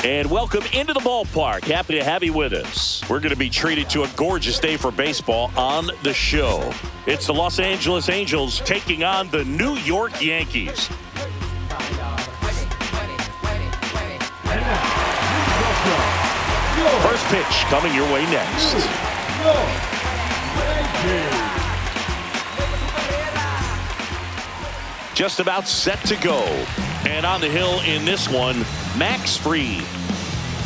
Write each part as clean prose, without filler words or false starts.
And welcome into the ballpark. Happy to have you with us. We're going to be treated to a gorgeous day for baseball on the show. It's the Los Angeles Angels taking on the New York Yankees. First pitch coming your way next. Just about set to go. And on the hill in this one, Max Fried.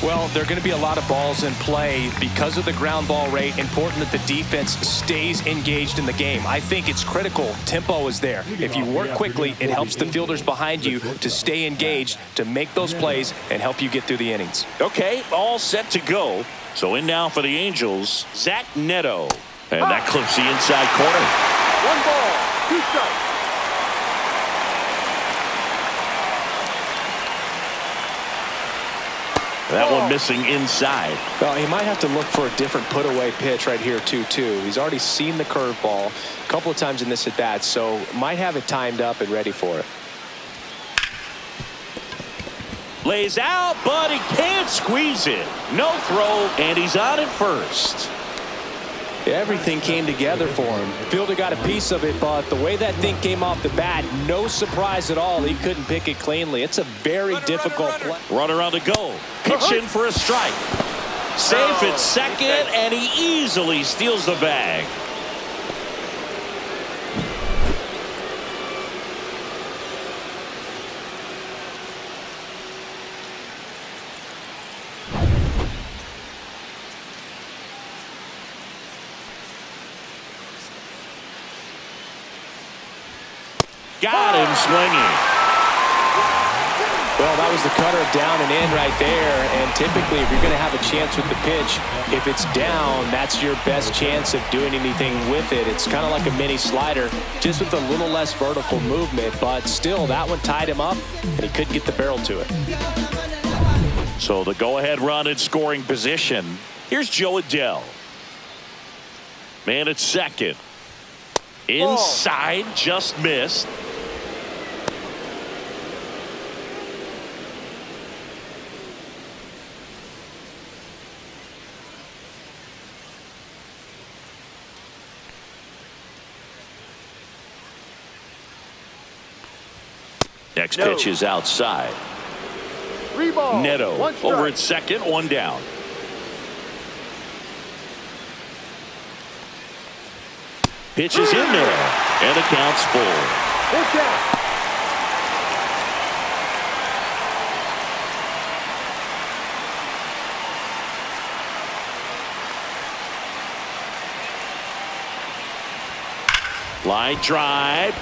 Well, there are going to be a lot of balls in play because of the ground ball rate. Important that the defense stays engaged in the game. I think it's critical. Tempo is there. If you work quickly, it helps the fielders behind you to stay engaged, to make those plays, and help you get through the innings. Okay, all set to go. So in now for the Angels, Zach Neto. And that clips the inside corner. 1 ball, 2 strikes. That one missing inside. Well, he might have to look for a different put-away pitch right here, 2-2. He's already seen the curveball a couple of times in this at-bat, so might have it timed up and ready for it. Lays out, but he can't squeeze it. No throw, and he's on at first. Everything came together for him. Fielder got a piece of it, but the way that thing came off the bat, no surprise at all. He couldn't pick it cleanly. It's a very difficult play. Runner on the go. Pitch in for a strike. Safe at second, and he easily steals the bag. Got him swinging. Well, that was the cutter down and in right there. And typically, if you're going to have a chance with the pitch, if it's down, that's your best chance of doing anything with it. It's kind of like a mini slider, just with a little less vertical movement. But still, that one tied him up, and he couldn't get the barrel to it. So the go-ahead run in scoring position. Here's Joe Adele. Man at second. Inside, just missed. Next pitch is outside. 3 balls, Neto 1 strike. over at second, 1 down. Pitch is in there, and the count's full. Pitch out. Line drive.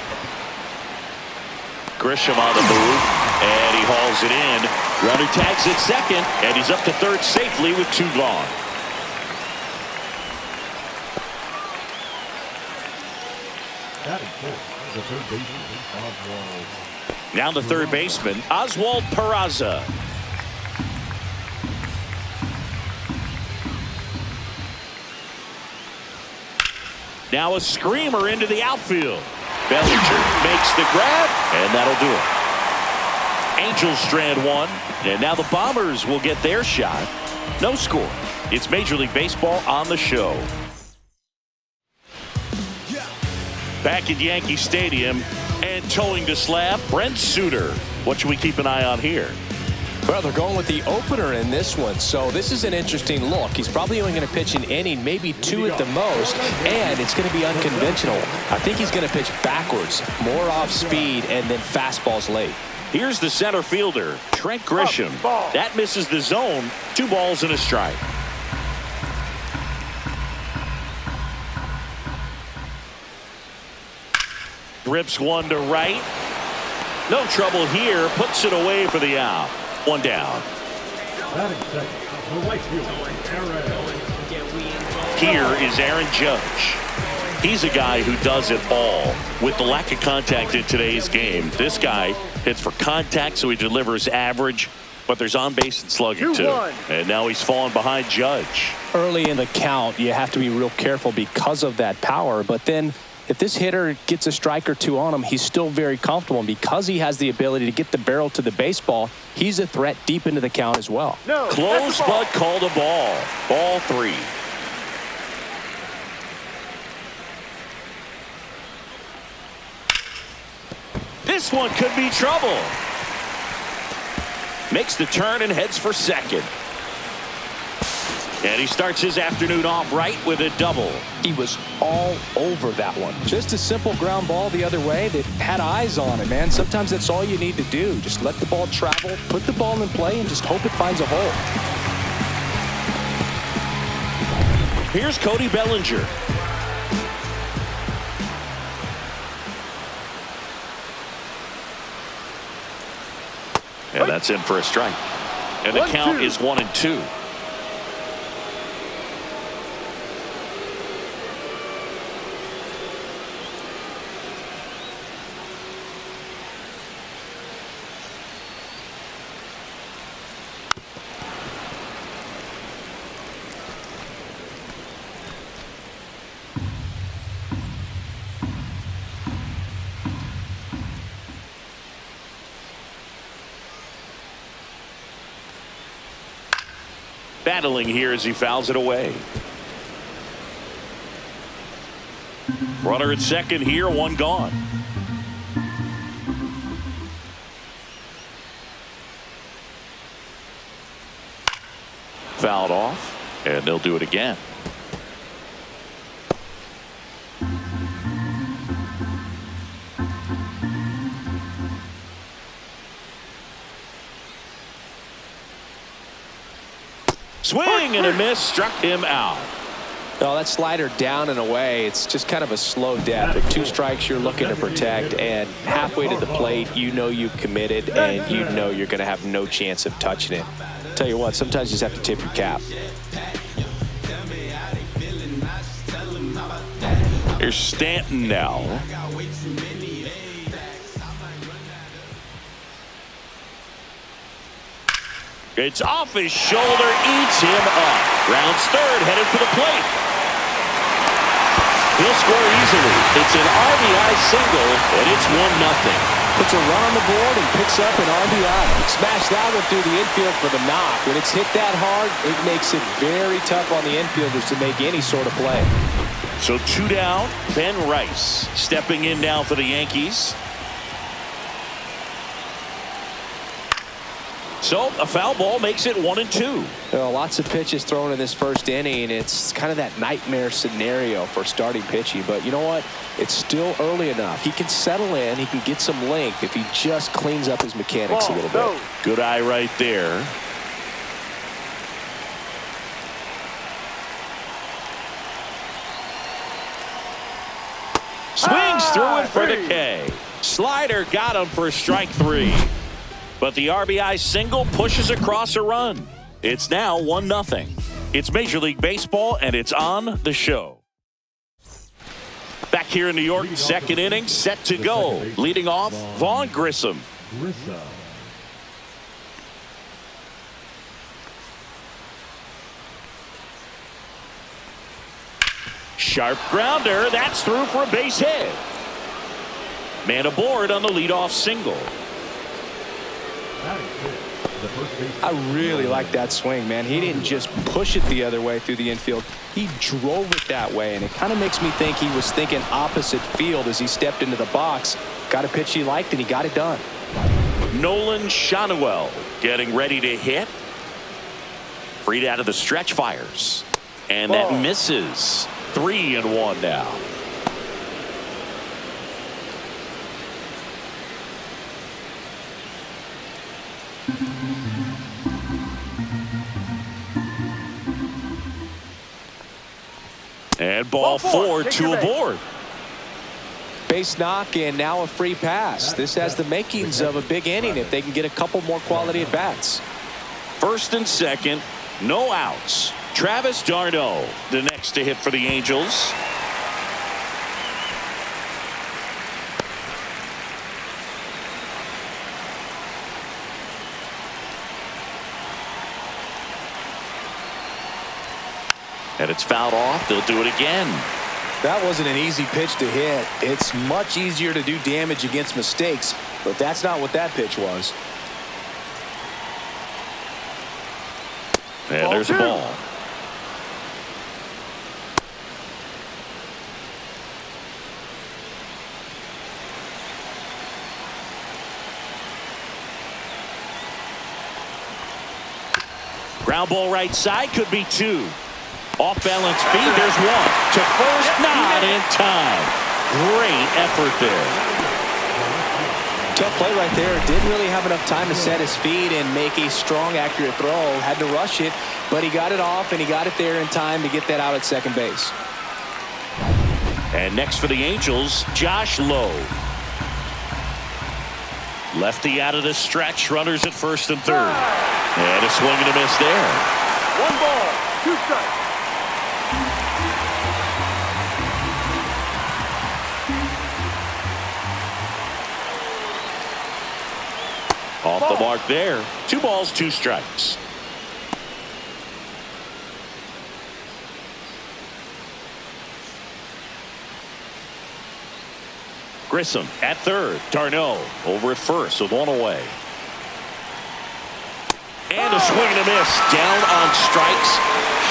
Grisham on the move, and he hauls it in. Runner tags at second, and he's up to third safely with 2 gone. Now the third baseman, Oswald Peraza. Now a screamer into the outfield. Bellinger makes the grab, and that'll do it. Angels strand 1, and now the Bombers will get their shot. No score. It's Major League Baseball on the show. Back at Yankee Stadium and towing the slab, Brent Suter. What should we keep an eye on here? Well, they're going with the opener in this one, so this is an interesting look. He's probably only going to pitch an inning, maybe 2 at the most, and it's going to be unconventional. I think he's going to pitch backwards, more off speed, and then fastballs late. Here's the center fielder, Trent Grisham. That misses the zone. 2 balls and a strike. Rips one to right. No trouble here. Puts it away for the out. 1 down. Here is Aaron Judge. He's a guy who does it all. With the lack of contact in today's game, this guy hits for contact, so he delivers average, but there's on base and slugging too. And now he's fallen behind Judge. Early in the count, you have to be real careful because of that power, but then if this hitter gets a strike or two on him, he's still very comfortable. And because he has the ability to get the barrel to the baseball, he's a threat deep into the count as well. No, close, but called a ball. Ball 3. This one could be trouble. Makes the turn and heads for second. And he starts his afternoon off right with a double. He was all over that one. Just a simple ground ball the other way that had eyes on it, man. Sometimes that's all you need to do. Just let the ball travel, put the ball in play, and just hope it finds a hole. Here's Cody Bellinger. And that's in for a strike. And the count is 1-2. Battling here as he fouls it away. Runner at second here, one gone. Fouled off, and they'll do it again. Swing and a miss, struck him out. Oh, that slider down and away, it's just kind of a slow death. With 2 strikes you're looking to protect, and halfway to the plate, you know you've committed, and you know you're going to have no chance of touching it. Tell you what, sometimes you just have to tip your cap. Here's Stanton now. It's off his shoulder, eats him up. Rounds third, headed for the plate. He'll score easily. It's an RBI single, and it's 1-0. Puts a run on the board and picks up an RBI. Smash that one through the infield for the knock. When it's hit that hard, it makes it very tough on the infielders to make any sort of play. So 2 down, Ben Rice stepping in now for the Yankees. So a foul ball makes it 1-2. Lots of pitches thrown in this first inning. It's kind of that nightmare scenario for starting pitching. But you know what? It's still early enough. He can settle in. He can get some length if he just cleans up his mechanics a little bit. Good eye right there. Swings through it for the K. Slider got him for strike 3. But the RBI single pushes across a run. It's now 1-0. It's Major League Baseball, and it's on the show. Back here in New York, second inning, set to go. Leading off, Vaughn Grissom. Sharp grounder. That's through for a base hit. Man aboard on the leadoff single. I really like that swing, man. He didn't just push it the other way through the infield. He drove it that way, and it kind of makes me think he was thinking opposite field as he stepped into the box. Got a pitch he liked, and he got it done. Nolan Shanuel getting ready to hit. Freed out of the stretch fires. And that misses. 3-1 now. And ball 4, 2 aboard. Base knock and now a free pass. This has the makings of a big inning if they can get a couple more quality at bats. First and second, no outs. Travis d'Arnaud, the next to hit for the Angels. And it's fouled off. They'll do it again. That wasn't an easy pitch to hit. It's much easier to do damage against mistakes, but that's not what that pitch was. And there's a ball. Ground ball right side, could be two. Off balance feet, there's one. To first, not in time. Great effort there. Tough play right there. Didn't really have enough time to set his feet and make a strong, accurate throw. Had to rush it, but he got it off, and he got it there in time to get that out at second base. And next for the Angels, Josh Lowe. Lefty out of the stretch, runners at first and third. And a swing and a miss there. 1 ball, 2 strikes. Off the mark there. 2 balls, 2 strikes. Grissom at third. Darno over at first with 1 away. And a swing and a miss. Down on strikes.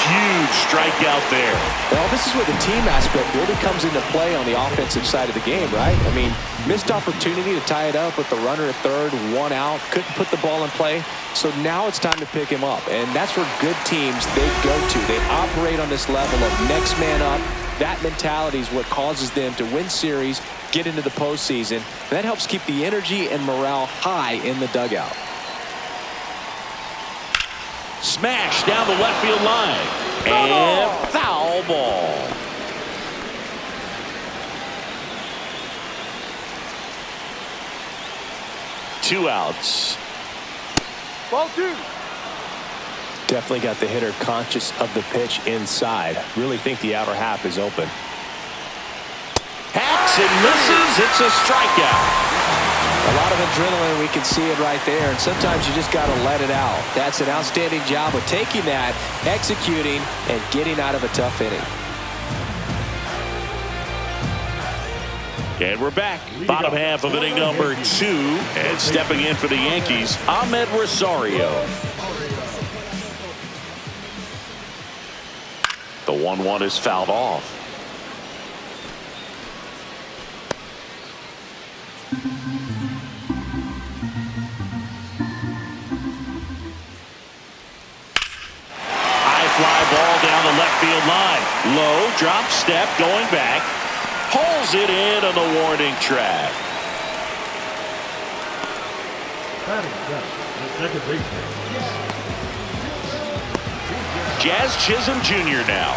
Huge strikeout there. Well, this is where the team aspect really comes into play on the offensive side of the game, right? I mean, missed opportunity to tie it up with the runner at third, 1 out. Couldn't put the ball in play. So now it's time to pick him up. And that's where good teams, they go to. They operate on this level of next man up. That mentality is what causes them to win series, get into the postseason. And that helps keep the energy and morale high in the dugout. Smash down the left field line. And foul ball. Two outs. Ball 2. Definitely got the hitter conscious of the pitch inside. Really think the outer half is open. Hacks and misses. It's a strikeout. A lot of adrenaline, we can see it right there, and sometimes you just got to let it out. That's an outstanding job of taking that, executing, and getting out of a tough inning. And we're back. Bottom half of inning number 2. And stepping in for the Yankees, Ahmed Rosario. The 1-1 is fouled off. Fly ball down the left field line. Low drop step going back. Pulls it in on the warning track. Jazz Chisholm Jr. now.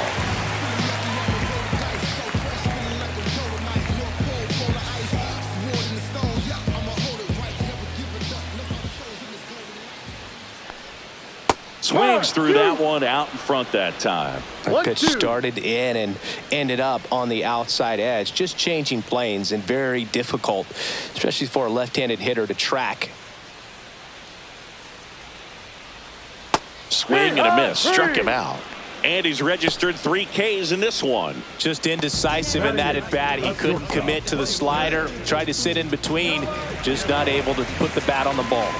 Swings through that one out in front that time. The pitch started in and ended up on the outside edge. Just changing planes and very difficult, especially for a left-handed hitter to track. Swing and a miss. Struck him out. And he's registered 3 Ks in this one. Just indecisive in that at bat. He couldn't commit to the slider. Tried to sit in between. Just not able to put the bat on the ball.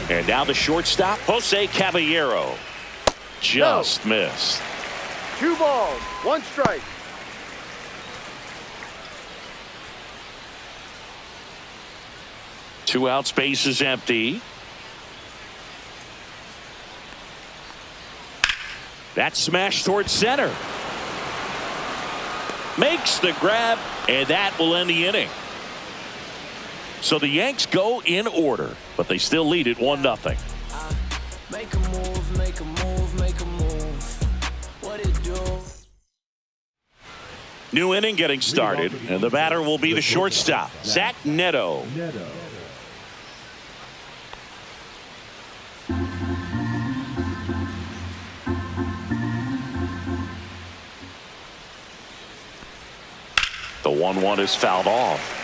And now the shortstop, Jose Caballero. Just missed. 2 balls, 1 strike. Two outs, base is empty. That smash towards center. Makes the grab, and that will end the inning. So the Yanks go in order, but they still lead it 1-0. Make a move, make a move, make a move. What it do? New inning getting started, and the batter will be the shortstop, Zach Neto. The 1-1 is fouled off.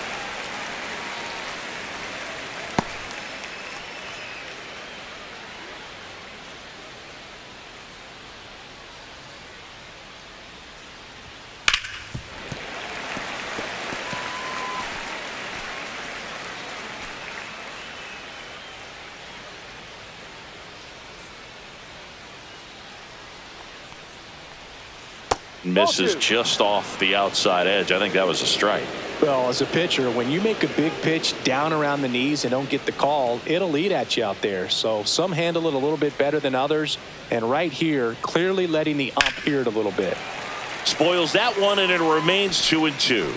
Misses just off the outside edge. I think that was a strike. Well, as a pitcher, when you make a big pitch down around the knees and don't get the call, it'll eat at you out there. So some handle it a little bit better than others. And right here, clearly letting the ump hear it a little bit. Spoils that one, and it remains 2-2.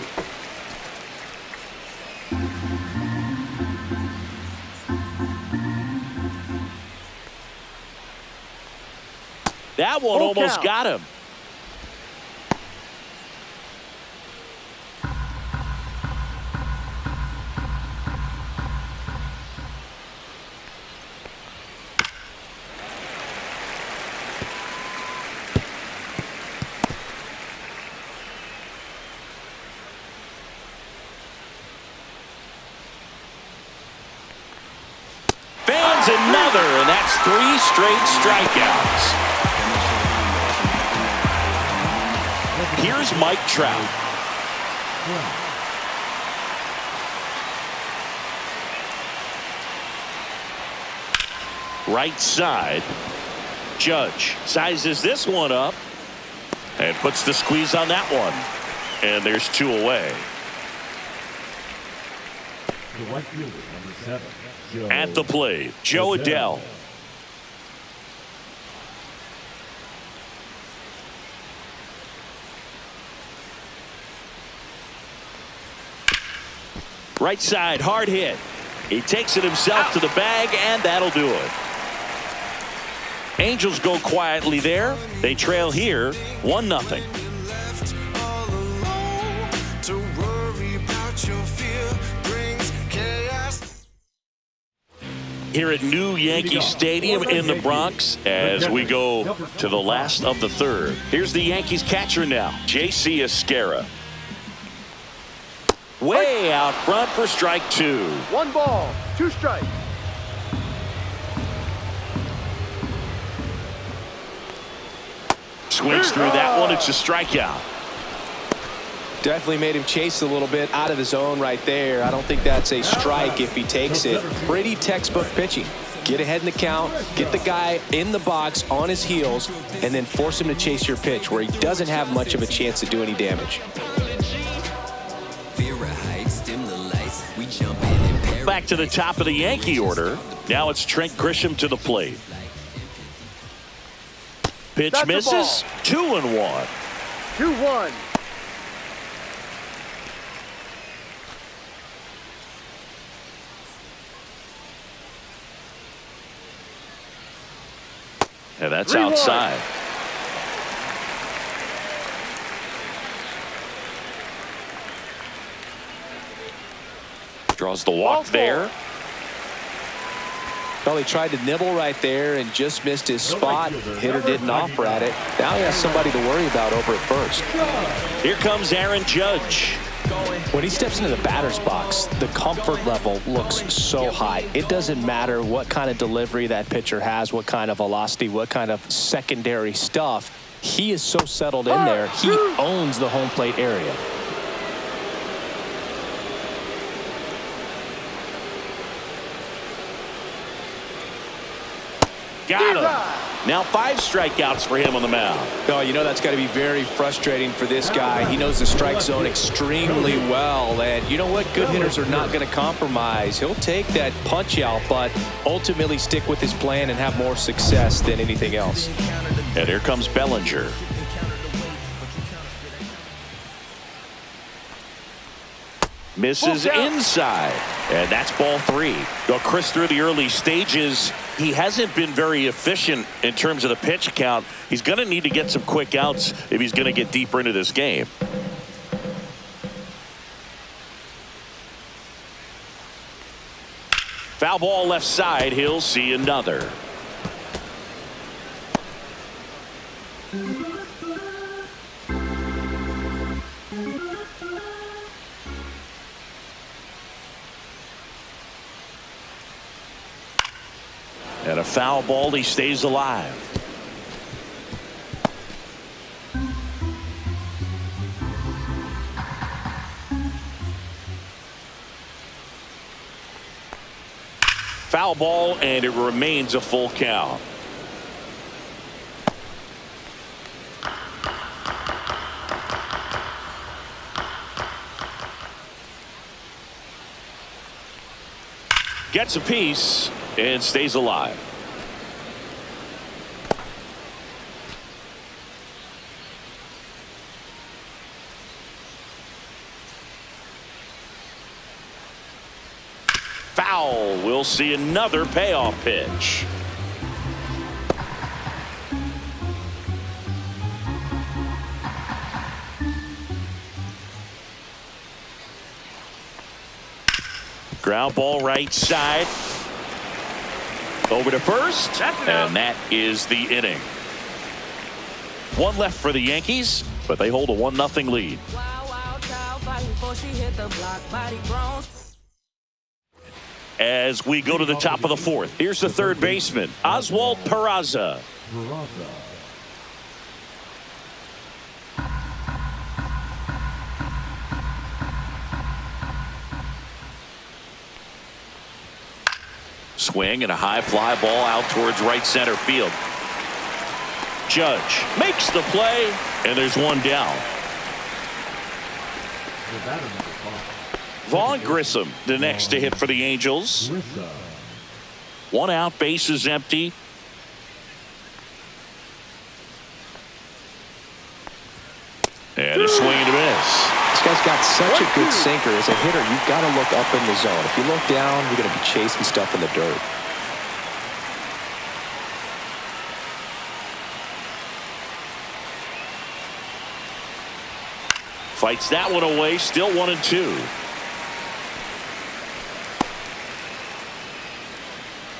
That one almost got him. Fans another, and that's 3 straight strikeouts. Here's Mike Trout. Right side. Judge sizes this one up and puts the squeeze on that one. And there's 2 away. At the plate, Joe Adell. Right side, hard hit. He takes it himself to the bag, and that'll do it. Angels go quietly there. They trail here, 1-0. Here at New Yankee Stadium in the Bronx as we go to the last of the third. Here's the Yankees catcher now, J.C. Esquera. Way out front for strike 2. 1 ball, 2 strikes. Swings through that one. It's a strikeout. Definitely made him chase a little bit out of his zone right there. I don't think that's a strike if he takes it. Pretty textbook pitching. Get ahead in the count, get the guy in the box on his heels, and then force him to chase your pitch where he doesn't have much of a chance to do any damage. Back to the top of the Yankee order. Now it's Trent Grisham to the plate. Pitch misses. 2-1. 2-1. And that's outside. Draws the walk there. Well, he tried to nibble right there and just missed his spot. Hitter didn't offer at it. Now he has somebody to worry about over at first. Here comes Aaron Judge. When he steps into the batter's box, the comfort level looks so high. It doesn't matter what kind of delivery that pitcher has, what kind of velocity, what kind of secondary stuff. He is so settled in there. He owns the home plate area. Got him. Now 5 strikeouts for him on the mound. Oh, you know that's got to be very frustrating for this guy. He knows the strike zone extremely well. And you know what? Good hitters are not going to compromise. He'll take that punch out, but ultimately stick with his plan and have more success than anything else. And here comes Bellinger. Misses inside. And that's ball 3. Well, Chris, through the early stages, he hasn't been very efficient in terms of the pitch count. He's going to need to get some quick outs if he's going to get deeper into this game. Foul ball left side. He'll see another. And a foul ball, he stays alive. Foul ball, and it remains a full count. gets a piece and stays alive. Foul. We'll see another payoff pitch. Ground ball right side. Over to first. And that is the inning. One left for the Yankees, but they hold a 1-0 lead. As we go to the top of the fourth, here's the third baseman, Oswald Peraza. Swing and a high fly ball out towards right center field. Judge makes the play, and there's one down. Vaughn Grissom, the next to hit for the Angels. One out, bases empty. And a swing and a miss. This guy's got such a good sinker. As a hitter, you've got to look up in the zone. If you look down, you're going to be chasing stuff in the dirt. Fights that one away, still 1-2.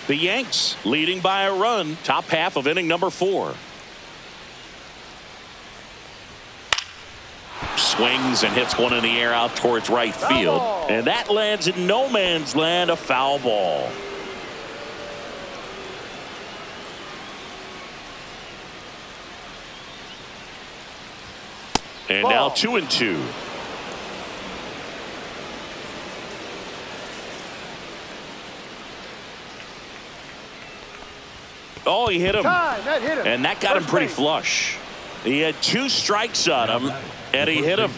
The Yanks leading by a run, top half of inning number 4. Swings and hits one in the air out towards right field. And that lands in no man's land, a foul ball. And now 2-2. Oh, he hit him. That hit him. And that got him pretty flush. He had 2 strikes on him, and he hit him.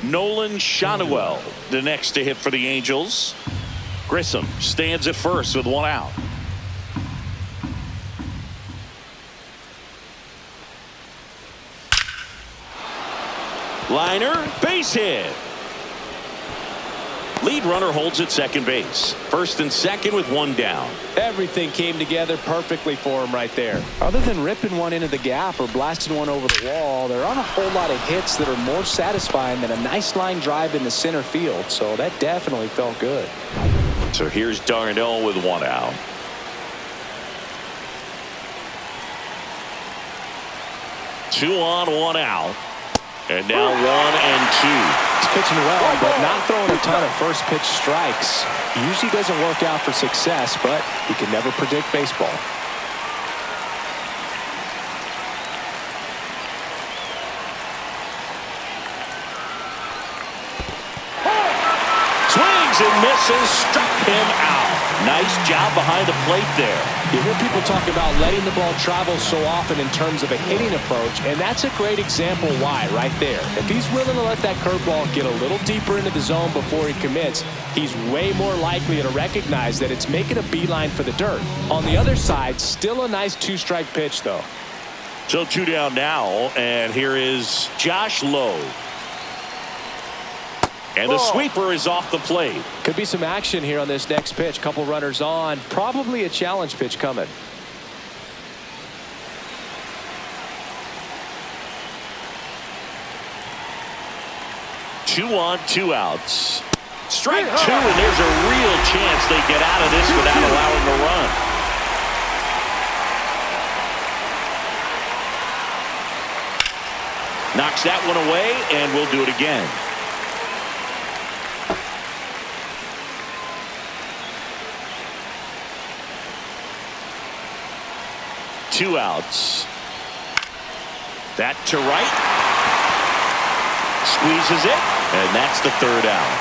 Nolan Shanuel, the next to hit for the Angels. Grissom stands at first with 1 out. Liner, base hit. Lead runner holds at second base. First and second with 1 down. Everything came together perfectly for him right there. Other than ripping one into the gap or blasting one over the wall, there aren't a whole lot of hits that are more satisfying than a nice line drive in the center field. So that definitely felt good. So here's Darnell with 1 out. 2 on, 1 out. And now 1 and 2. He's pitching well, but not throwing a ton of first pitch strikes. Usually doesn't work out for success, but you can never predict baseball. Swings and misses, struck him out. Nice job behind the plate there. You hear people talk about letting the ball travel so often in terms of a hitting approach, and that's a great example why right there. If he's willing to let that curveball get a little deeper into the zone before he commits, he's way more likely to recognize that it's making a beeline for the dirt. On the other side, still a nice 2-strike pitch, though. So 2 down now, and here is Josh Lowe. And the sweeper is off the plate. Could be some action here on this next pitch. Couple runners on. Probably a challenge pitch coming. Two on, 2 outs. Strike 2, and there's a real chance they get out of this without allowing a run. Knocks that one away, and we'll do it again. Two outs. That to right. Squeezes it, and that's the 3rd out.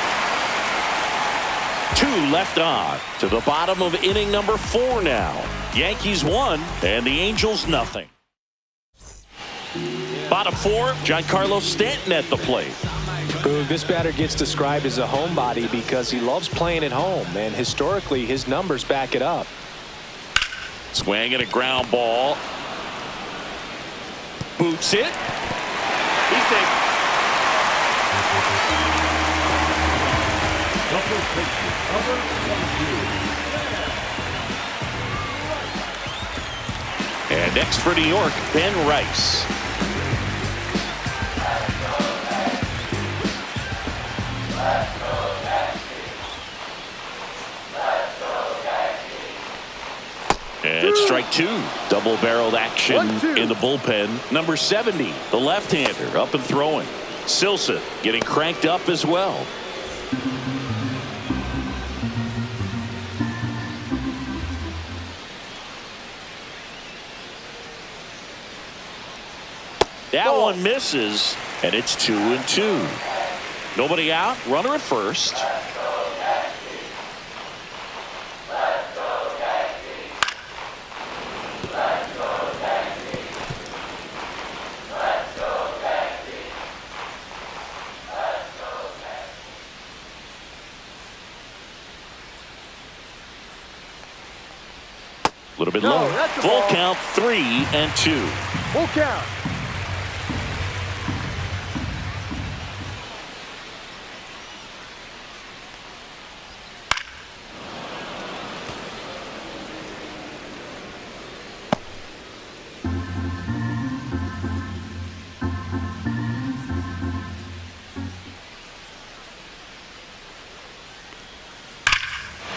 2 left on to the bottom of inning number 4 now. Yankees 1 and the Angels nothing. Bottom 4, Giancarlo Stanton at the plate. Boog, this batter gets described as a homebody because he loves playing at home, and historically his numbers back it up. Swing and a ground ball. Boots it. He's safe. And next for New York, Ben Rice. And strike two. Double-barreled action in the bullpen. Number 70, the left-hander, up and throwing. Silsa getting cranked up as well. That one misses, and it's 2-2. Nobody out. Runner at first. A little bit low. Full count, 3-2. Full count.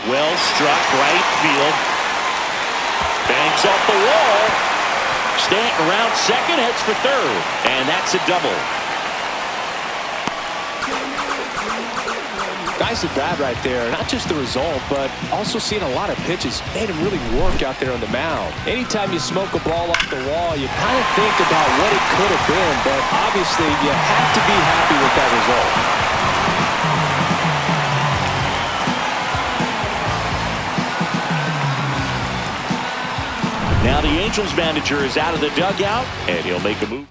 Well struck, right field. Banks off the wall. Stanton around second, heads for third, and that's a double. Nice at bat right there. Not just the result, but also seeing a lot of pitches. Made him really work out there on the mound. Anytime you smoke a ball off the wall, you kind of think about what it could have been, but obviously you have to be happy with that result. Now the Angels manager is out of the dugout, and he'll make a move.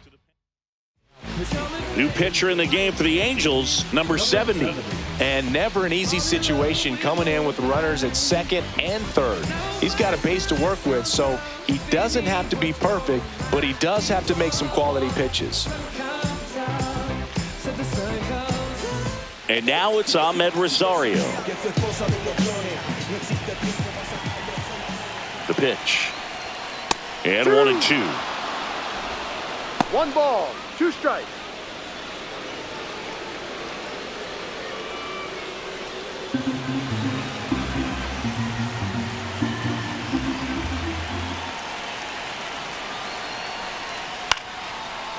New pitcher in the game for the Angels, number 70. And never an easy situation coming in with runners at second and third. He's got a base to work with, so he doesn't have to be perfect, but he does have to make some quality pitches. And now it's Ahmed Rosario. The pitch. And 1-2. 1 ball, 2 strikes.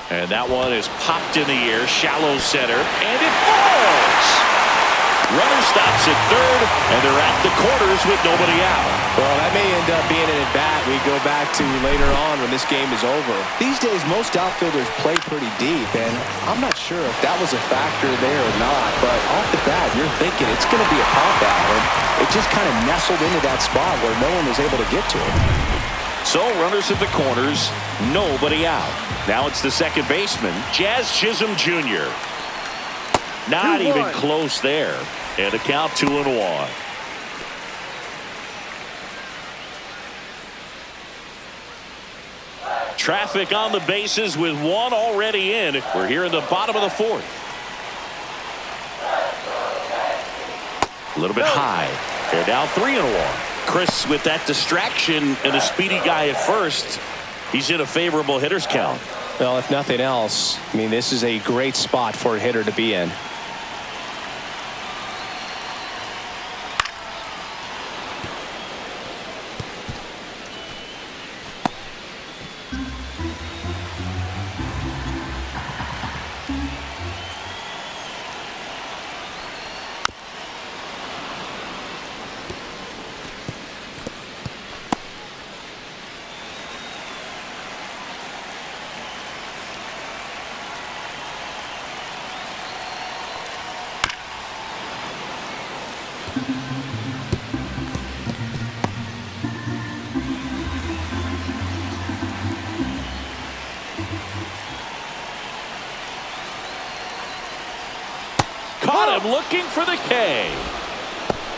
And that one is popped in the air, shallow center, and it falls. Runner stops at third, and they're at the corners with nobody out. Well, that may end up being an at-bat we go back to later on when this game is over. These days, most outfielders play pretty deep, and I'm not sure if that was a factor there or not, but off the bat, you're thinking it's going to be a pop-out, and it just kind of nestled into that spot where no one was able to get to it. So runners at the corners, nobody out. Now it's the second baseman, Jazz Chisholm Jr. Not even close there. And a count 2-1. Traffic on the bases with one already in. We're here in the bottom of the fourth. A little bit high. They're now 3-1. Chris with that distraction and a speedy guy at first. He's in a favorable hitter's count. Well, if nothing else, I mean, this is a great spot for a hitter to be in. looking for the K.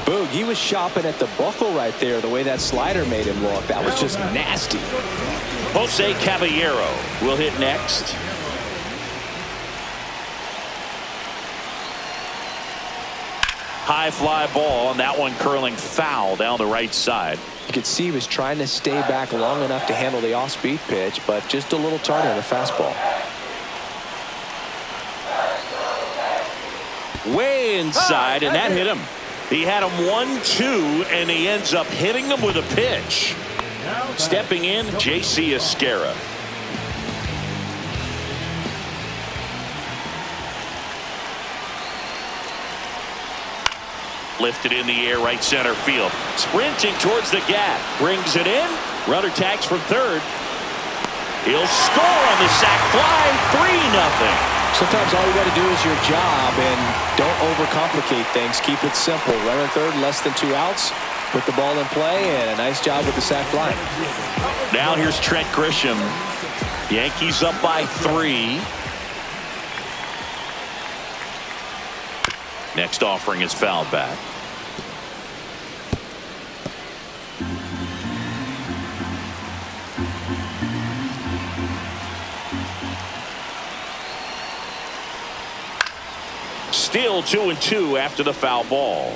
Boog, he was shopping at the buckle right there, the way that slider made him look. That was just nasty. Jose Caballero will hit next. High fly ball, and that one curling foul down the right side. You could see he was trying to stay back long enough to handle the off-speed pitch, but just a little tardy on the fastball. Way inside, and that hit him. He had him 1-2, and he ends up hitting him with a pitch. Stepping in, J.C. Esquera. Lifted in the air, right center field. Sprinting towards the gap. Brings it in. Runner tags from third. He'll score on the sac fly. 3-0. Sometimes all you got to do is your job and don't overcomplicate things. Keep it simple. Runner third, less than 2 outs. Put the ball in play, and a nice job with the sac fly. Now here's Trent Grisham. Yankees up by 3. Next offering is fouled back. Still 2-2 after the foul ball.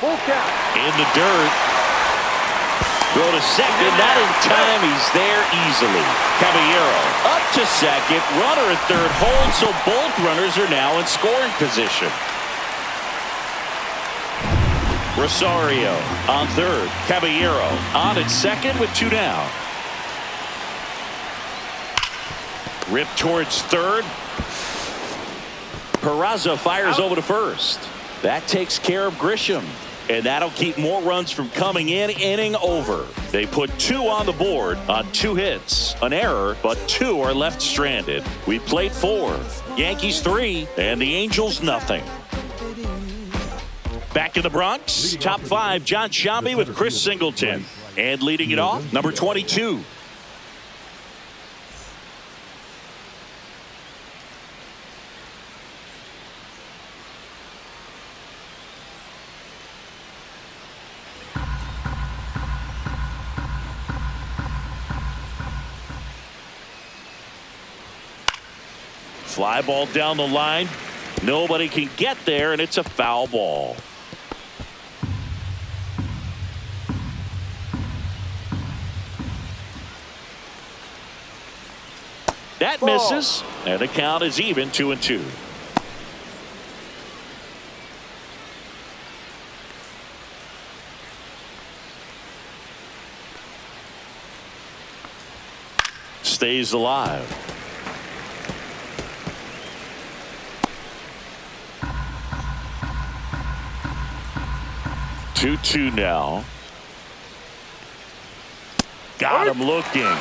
Full count. In the dirt. Go to second, not in time. He's there easily. Caballero up to second. Runner at third holds, so both runners are now in scoring position. Rosario on third. Caballero on at second with 2 down. Rip towards third. Peraza fires over to first. That takes care of Grisham. And that'll keep more runs from coming in. Inning over. They put 2 on the board on 2 hits. An error, but 2 are left stranded. We played 4. Yankees 3 and the Angels nothing. Back in the Bronx, top 5, John Sciambi with Chris Singleton. And leading it off, number 22. Fly ball down the line. Nobody can get there, and it's a foul ball. That misses, and the count is even 2-2. Stays alive. 2-2 now. Got him looking.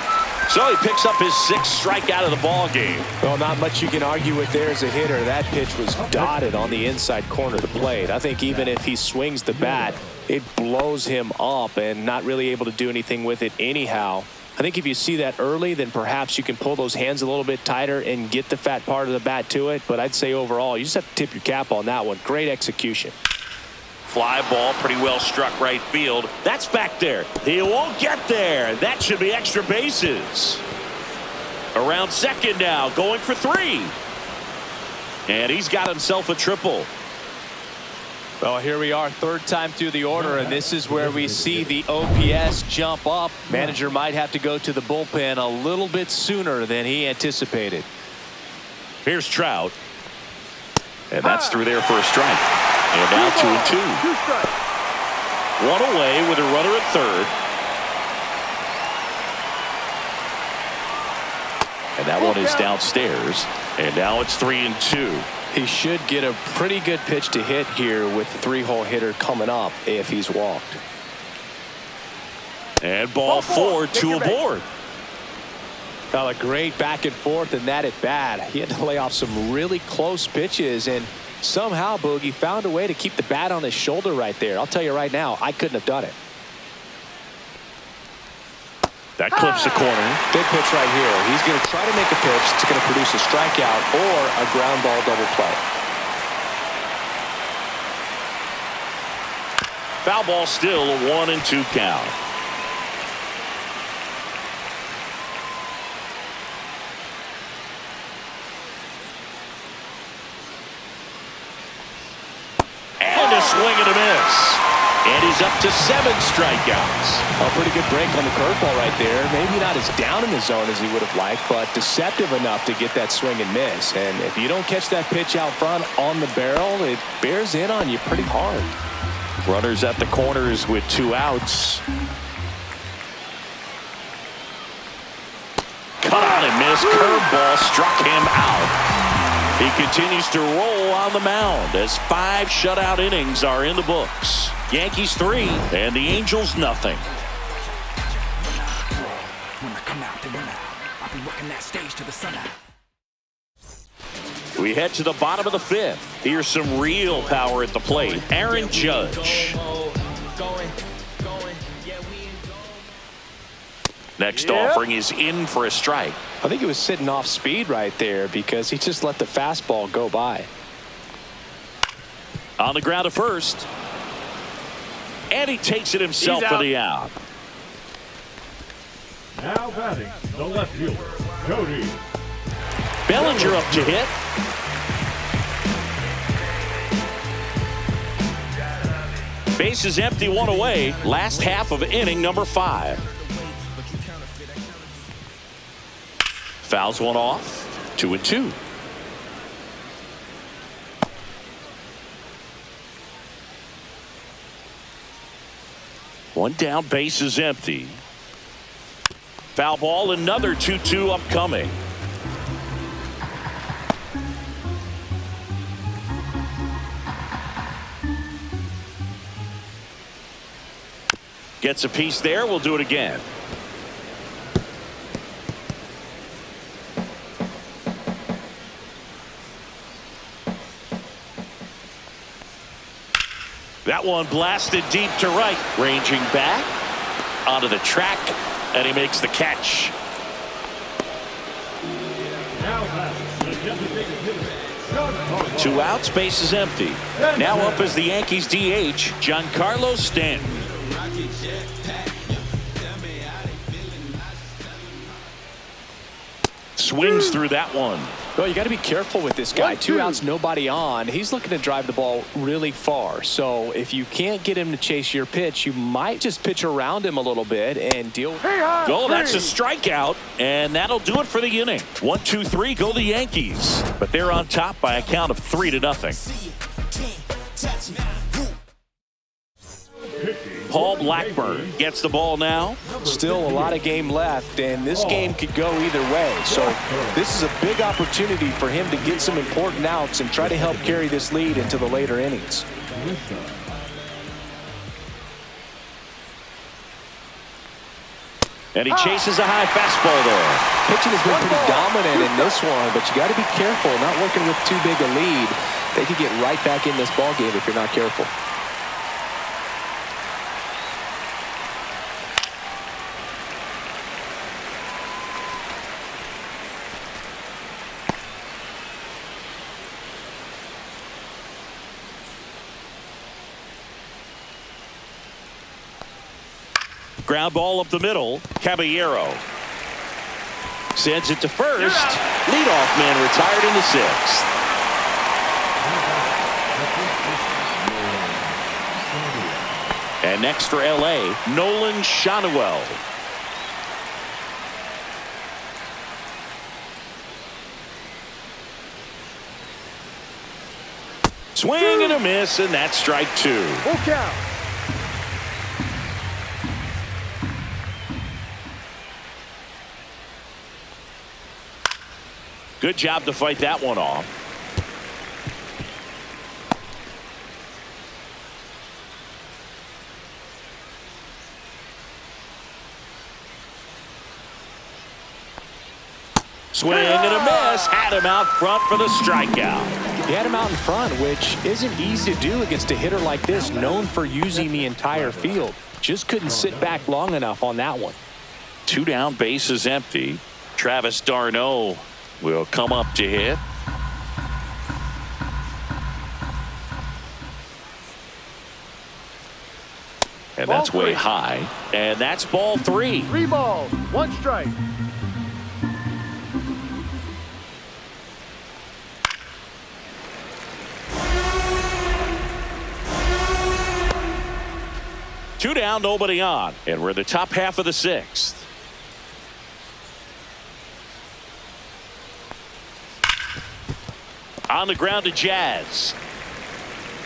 So he picks up his 6th strikeout of the ball game. Well, not much you can argue with there as a hitter. That pitch was dotted on the inside corner of the plate. I think even if he swings the bat, it blows him up and not really able to do anything with it anyhow. I think if you see that early, then perhaps you can pull those hands a little bit tighter and get the fat part of the bat to it. But I'd say overall, you just have to tip your cap on that one. Great execution. Fly ball, pretty well struck right field. That's back there. He won't get there. That should be extra bases. Around second now, going for 3. And he's got himself a triple. Well, here we are, 3rd time through the order, and this is where we see the OPS jump up. Manager might have to go to the bullpen a little bit sooner than he anticipated. Here's Trout. And that's through there for a strike. And now 2-2. 2 strikes. 1 away with a runner at third. And that one is downstairs. And now it's 3-2. He should get a pretty good pitch to hit here with the 3-hole hitter coming up if he's walked. And ball 4, 2 aboard. Well, a great back and forth in that at bat. He had to lay off some really close pitches, and somehow Boogie found a way to keep the bat on his shoulder right there. I'll tell you right now, I couldn't have done it. That clips the corner. Big pitch right here. He's going to try to make a pitch that's going to produce a strikeout or a ground ball double play. Foul ball, still a 1-2 count. And a swing and a miss. And he's up to 7 strikeouts. A pretty good break on the curveball right there. Maybe not as down in the zone as he would have liked, but deceptive enough to get that swing and miss. And if you don't catch that pitch out front on the barrel, it bears in on you pretty hard. Runners at the corners with 2 outs. Caught and missed. Curveball struck him out. He continues to roll on the mound as 5 shutout innings are in the books. Yankees 3 and the Angels nothing. When I come out, then I'll be working that stage to the sun out. We head to the bottom of the 5th. Here's some real power at the plate. Aaron Judge. Next offering is in for a strike. I think he was sitting off speed right there because he just let the fastball go by. On the ground to first. And he takes it himself for the out. Now batting, the left fielder, Cody. Bellinger up to hit. Base is empty, 1 away. Last half of inning number 5. Fouls one off. 2-2. One down, base is empty. Foul ball, another 2-2 upcoming. Gets a piece there. We'll do it again. That one blasted deep to right. Ranging back onto the track, and he makes the catch. Two outs, base is empty. Now up is the Yankees DH, Giancarlo Stanton. Swings through that one. Well, you got to be careful with this guy. 2 outs, nobody on. He's looking to drive the ball really far. So if you can't get him to chase your pitch, you might just pitch around him a little bit and deal. Oh, that's a strikeout, and that'll do it for the inning. 1-2-3, go the Yankees. But they're on top by a count of 3-0. Paul Blackburn gets the ball now. Still a lot of game left, and this game could go either way. So this is a big opportunity for him to get some important outs and try to help carry this lead into the later innings. And he chases a high fastball there. Pitching has been pretty dominant in this one, but you got to be careful. Not working with too big a lead. They could get right back in this ball game if you're not careful. Ground ball up the middle. Caballero sends it to first. Leadoff man retired in the 6th. And next for LA, Nolan Schanuel. Swing and a miss, and that's strike 2. Full count. Good job to fight that one off. Swing and a miss. Had him out front for the strikeout. He had him out in front, which isn't easy to do against a hitter like this, known for using the entire field. Just couldn't sit back long enough on that one. Two down, bases empty. Travis d'Arnaud will come up to hit. And that's way high. And that's ball 3. 3 balls, 1 strike. Two down, nobody on. And we're in the top half of the 6th. On the ground to Jazz.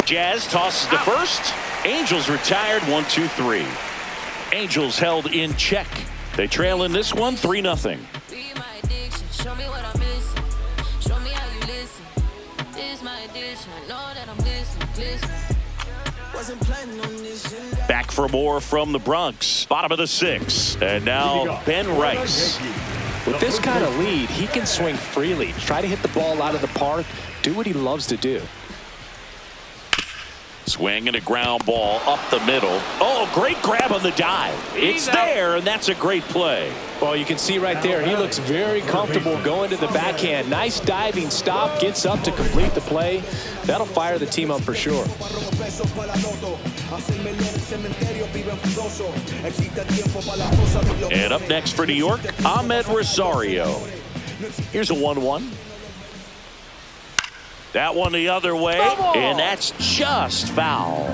Jazz tosses to first. Angels retired 1-2-3. Angels held in check. They trail in this one 3-0. Be my addiction. Show me what I'm missing. Show me how you listen. This is my addiction. I know that I'm listening. Wasn't planning on this. Back for more from the Bronx. Bottom of the 6th. And now Ben Rice. With this kind of lead, he can swing freely. Try to hit the ball out of the park. Do what he loves to do. Swing and a ground ball up the middle. Oh, great grab on the dive. It's there, and that's a great play. Well, you can see right there, he looks very comfortable going to the backhand. Nice diving stop, gets up to complete the play. That'll fire the team up for sure. And up next for New York, Ahmed Rosario. Here's a 1-1. That one the other way, and that's just foul.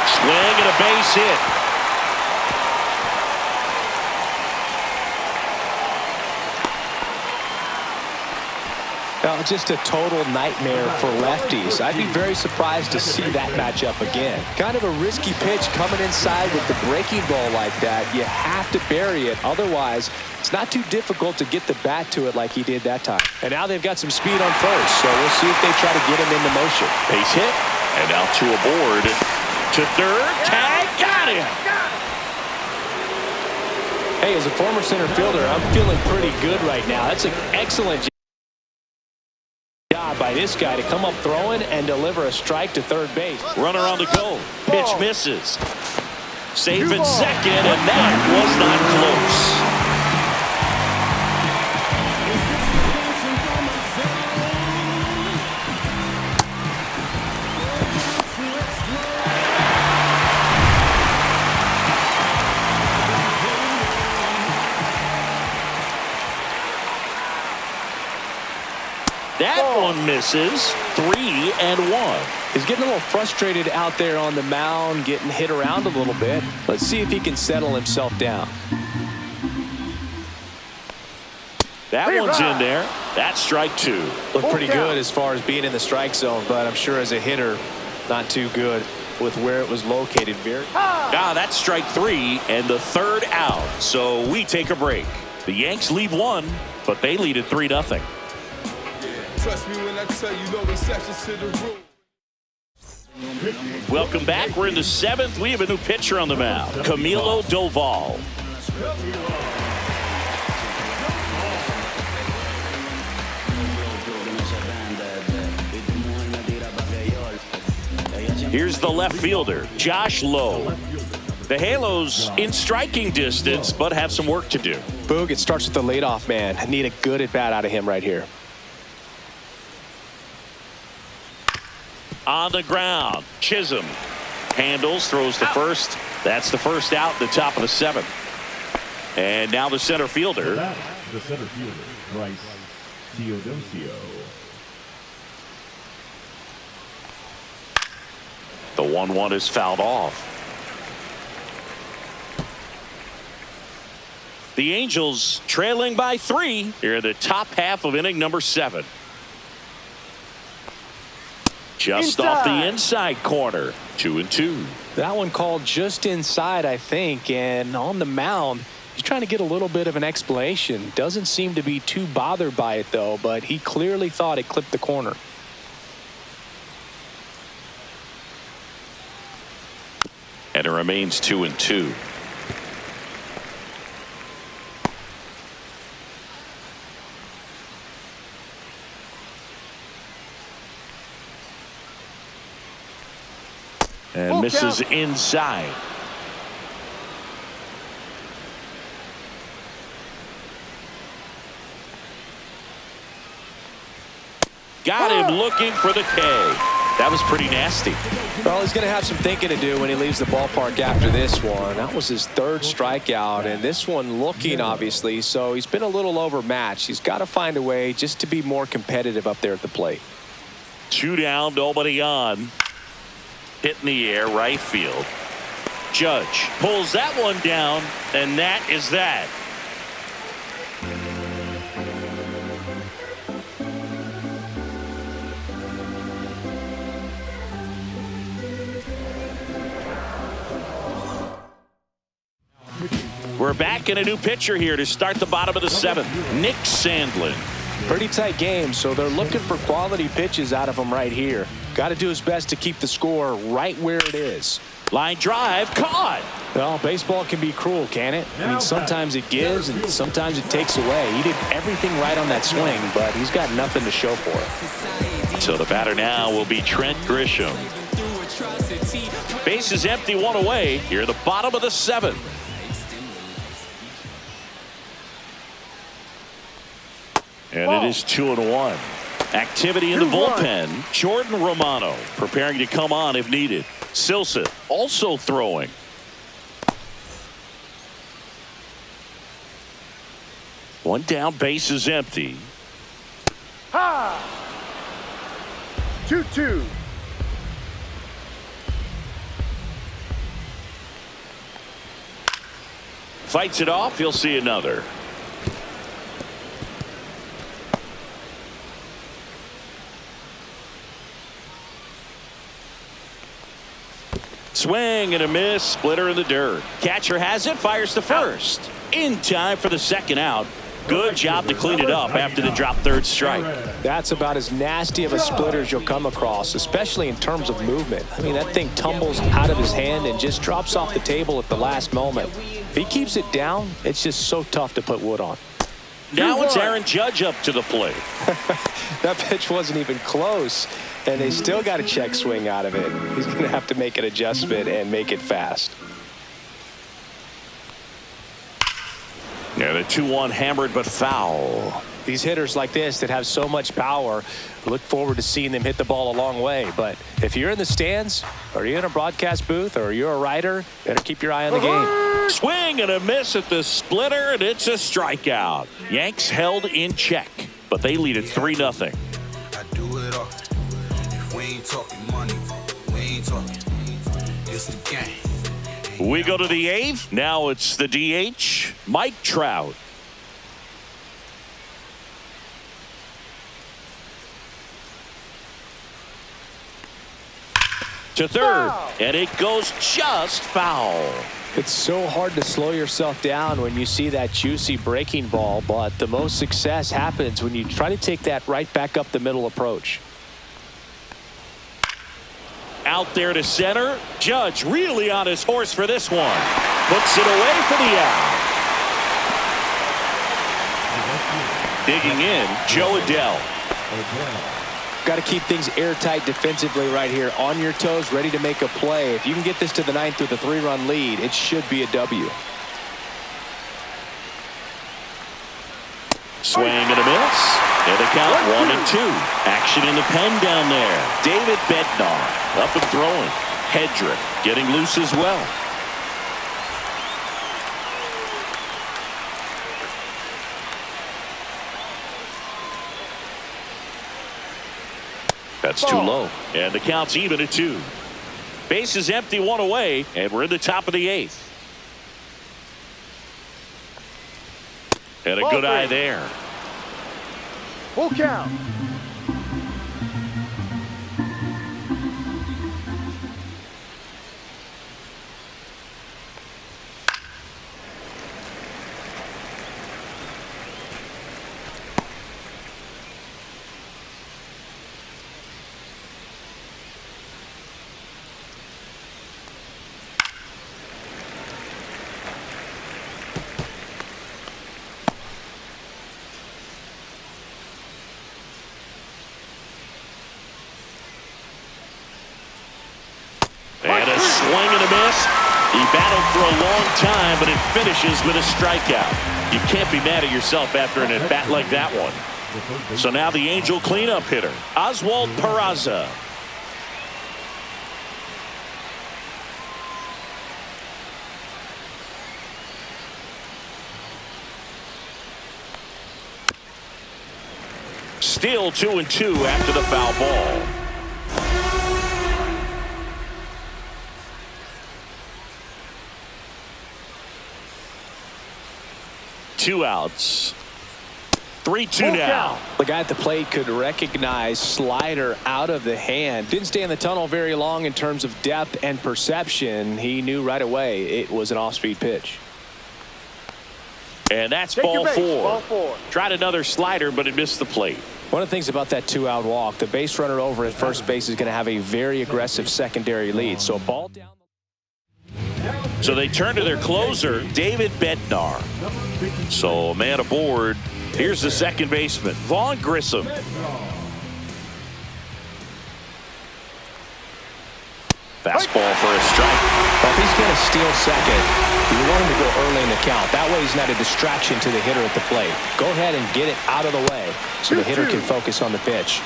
Swing and a base hit. Now, just a total nightmare for lefties. I'd be very surprised to see that matchup again. Kind of a risky pitch coming inside with the breaking ball like that. You have to bury it. Otherwise, it's not too difficult to get the bat to it like he did that time. And now they've got some speed on first, so we'll see if they try to get him into motion. Base hit, and out to a board. To third, tag, got him. Hey, as a former center fielder, I'm feeling pretty good right now. That's an excellent job by this guy to come up throwing and deliver a strike to third base. Runner on the go. Pitch misses. Safe at second, and that was not close. That one misses. 3-1. He's getting a little frustrated out there on the mound, getting hit around a little bit. Let's see if he can settle himself down. That one's in there. That's strike 2. Looked pretty good as far as being in the strike zone, but I'm sure as a hitter, not too good with where it was located. That's strike 3 and the third out. So we take a break. The Yanks lead 1, but they lead at 3-0. Trust me when I tell you, no exceptions to the rule. Welcome back. We're in the 7th. We have a new pitcher on the mound, Camilo Doval. Here's the left fielder, Josh Lowe. The Halos in striking distance, but have some work to do. Boog, it starts with the leadoff man. I need a good at-bat out of him right here. On the ground, Chisholm handles, throws to first. That's the first out, the top of the 7th. And now the center fielder. The center fielder, Bryce Teodosio. The 1-1 is fouled off. The Angels trailing by 3 here in the top half of inning number 7. Just off the inside corner, 2-2. That one called just inside, I think, and on the mound, he's trying to get a little bit of an explanation. Doesn't seem to be too bothered by it, though, but he clearly thought it clipped the corner. And it remains 2-2. And misses inside. Got him looking for the K. That was pretty nasty. Well, he's going to have some thinking to do when he leaves the ballpark after this one. That was his third strikeout, and this one looking, obviously, so he's been a little overmatched. He's got to find a way just to be more competitive up there at the plate. 2 down, nobody on. Hit in the air, right field. Judge pulls that one down, and that is that. We're back in a new pitcher here to start the bottom of the 7th. Nick Sandlin. Pretty tight game, so they're looking for quality pitches out of him right here. Got to do his best to keep the score right where it is. Line drive, caught. Well, baseball can be cruel, can it? I mean, sometimes it gives and sometimes it takes away. He did everything right on that swing, but he's got nothing to show for it. So the batter now will be Trent Grisham. Base is empty, 1 away. Here at the bottom of the 7th. And it is 2-1. Activity in the bullpen. Jordan Romano preparing to come on if needed. Silsa also throwing. One down, base is empty. 2-2. Fights it off. He'll see another. Swing and a miss. Splitter in the dirt. Catcher has it. Fires to first. In time for the 2nd out. Good job to clean it up after the drop 3rd strike. That's about as nasty of a splitter as you'll come across, especially in terms of movement. I mean, that thing tumbles out of his hand and just drops off the table at the last moment. If he keeps it down, it's just so tough to put wood on. Now it's Aaron Judge up to the plate. That pitch wasn't even close, and they still got a check swing out of it. He's going to have to make an adjustment and make it fast. Yeah, the 2-1 hammered but foul. These hitters like this that have so much power, look forward to seeing them hit the ball a long way. But if you're in the stands, or you're in a broadcast booth, or you're a writer, better keep your eye on the game. Swing and a miss at the splitter, and it's a strikeout. Yanks held in check, but they lead it 3-0. I do it often. If we ain't talking money, we ain't talking. It's the game. We go to the 8th. Now it's the DH, Mike Trout. To 3rd, and it goes just foul. It's so hard to slow yourself down when you see that juicy breaking ball, but the most success happens when you try to take that right back up the middle approach. Out there to center. Judge really on his horse for this one. Puts it away for the out. Digging in, Joe Adele. Got to keep things airtight defensively right here. On your toes, ready to make a play. If you can get this to the 9th with a 3-run lead, it should be a W. Swing and a miss. And the count 1-2. Action in the pen down there. David Bednar up and throwing. Hedrick getting loose as well. That's too low. And the count's even at 2. Base is empty, 1 away, and we're in the top of the 8th. And a good eye there. Full count. And a swing and a miss. He battled for a long time, but it finishes with a strikeout. You can't be mad at yourself after an at-bat like that one. So now the Angel cleanup hitter, Oswald Peraza. Still 2-2 after the foul ball. Two outs. 3-2 now. The guy at the plate could recognize slider out of the hand. Didn't stay in the tunnel very long in terms of depth and perception. He knew right away it was an off-speed pitch. And that's ball four. Tried another slider, but it missed the plate. One of the things about that two-out walk, the base runner over at first base is going to have a very aggressive secondary lead. So a ball down. So they turn to their closer, David Bednar. So a man aboard. Here's the second baseman, Vaughn Grissom. Fastball for a strike. Well, if he's going to steal second, you want him to go early in the count. That way he's not a distraction to the hitter at the plate. Go ahead and get it out of the way so the hitter can focus on the pitch.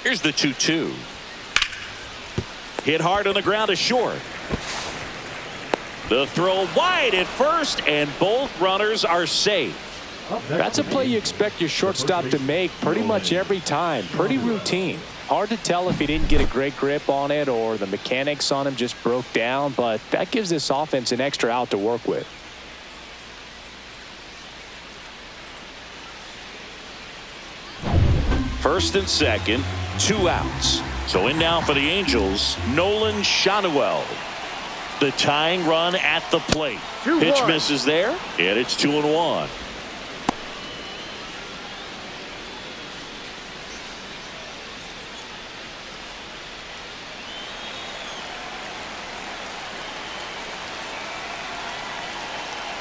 Here's the 2-2. Hit hard on the ground to short. The throw wide at first, and both runners are safe. That's a play you expect your shortstop to make pretty much every time. Pretty routine. Hard to tell if he didn't get a great grip on it or the mechanics on him just broke down, but that gives this offense an extra out to work with. First and second, 2 outs. So in now for the Angels, Nolan Shanuel. The tying run at the plate. Pitch misses there, and it's 2-1.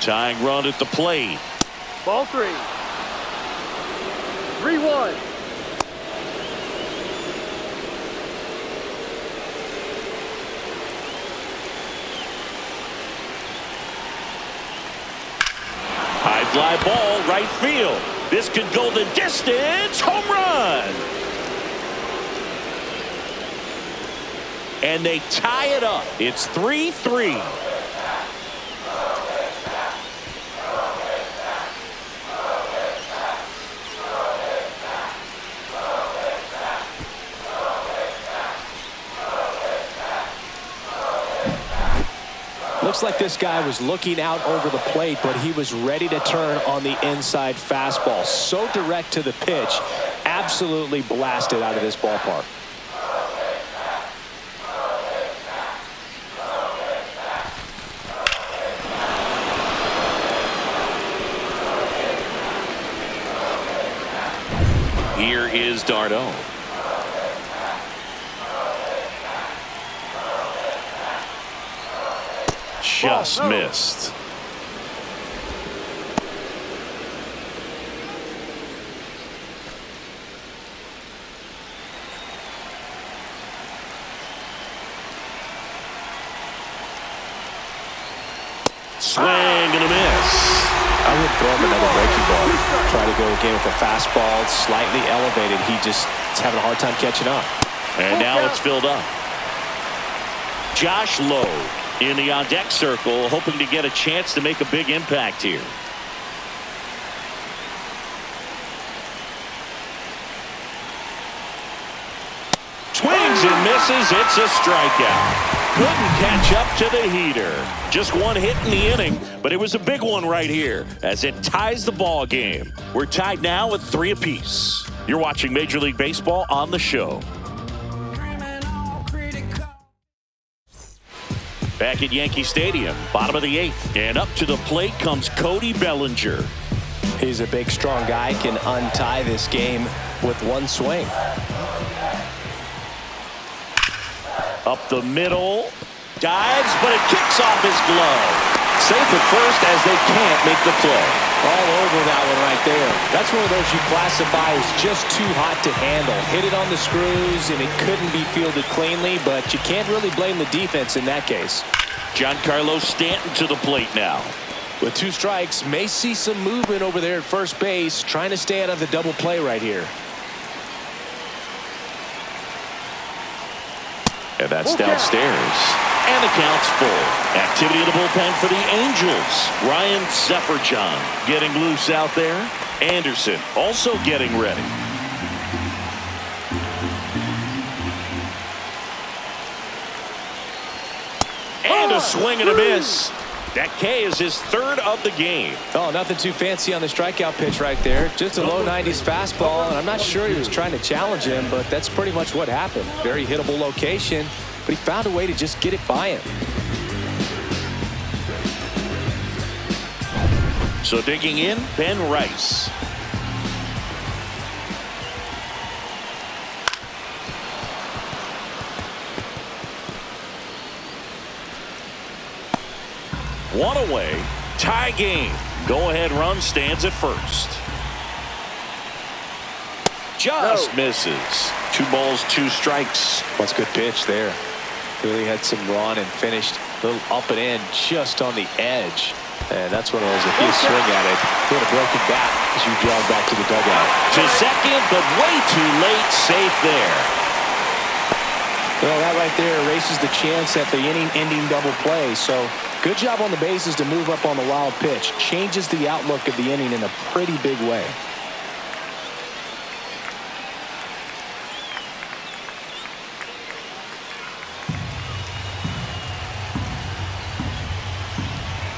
Tying run at the plate. Ball 3. 3-1. High fly ball, right field. This could go the distance. Home run. And they tie it up. It's 3-3. Looks like this guy was looking out over the plate, but he was ready to turn on the inside fastball. So direct to the pitch, absolutely blasted out of this ballpark. Here is Darno. Just missed. Swing and a miss. I would throw him another breaking ball. Try to go again with a fastball. It's slightly elevated. He just is having a hard time catching up. And now it's filled up. Josh Lowe in the on-deck circle, hoping to get a chance to make a big impact here. Swings and misses. It's a strikeout. Couldn't catch up to the heater. Just one hit in the inning, but it was a big one right here as it ties the ball game. We're tied now at 3 apiece. You're watching Major League Baseball on the show. Back at Yankee Stadium, bottom of the 8th, and up to the plate comes Cody Bellinger. He's a big, strong guy, can untie this game with one swing. Up the middle, dives, but it kicks off his glove. Safe at first as they can't make the play. All over that one right there. That's one of those you classify as just too hot to handle. Hit it on the screws, and it couldn't be fielded cleanly, but you can't really blame the defense in that case. Giancarlo Stanton to the plate now. With 2 strikes, may see some movement over there at first base, trying to stay out of the double play right here. And that's downstairs. And the count's full. Activity in the bullpen for the Angels. Ryan Zefferjon getting loose out there. Anderson also getting ready. And a swing and a miss. That K is his 3rd of the game. Oh, nothing too fancy on the strikeout pitch right there. Just a low 90s fastball, and I'm not sure he was trying to challenge him, but that's pretty much what happened. Very hittable location, but he found a way to just get it by him. So digging in, Ben Rice. One away, tie game. Go-ahead run stands at first. Just misses. 2 balls, 2 strikes. That's a good pitch there. Really had some run and finished a little up and in just on the edge. And that's one of those, if you swing at it, hit a broken bat as you jog back to the dugout. To second, but way too late. Safe there. Well, that right there erases the chance at the inning-ending double play. So good job on the bases to move up on the wild pitch. Changes the outlook of the inning in a pretty big way.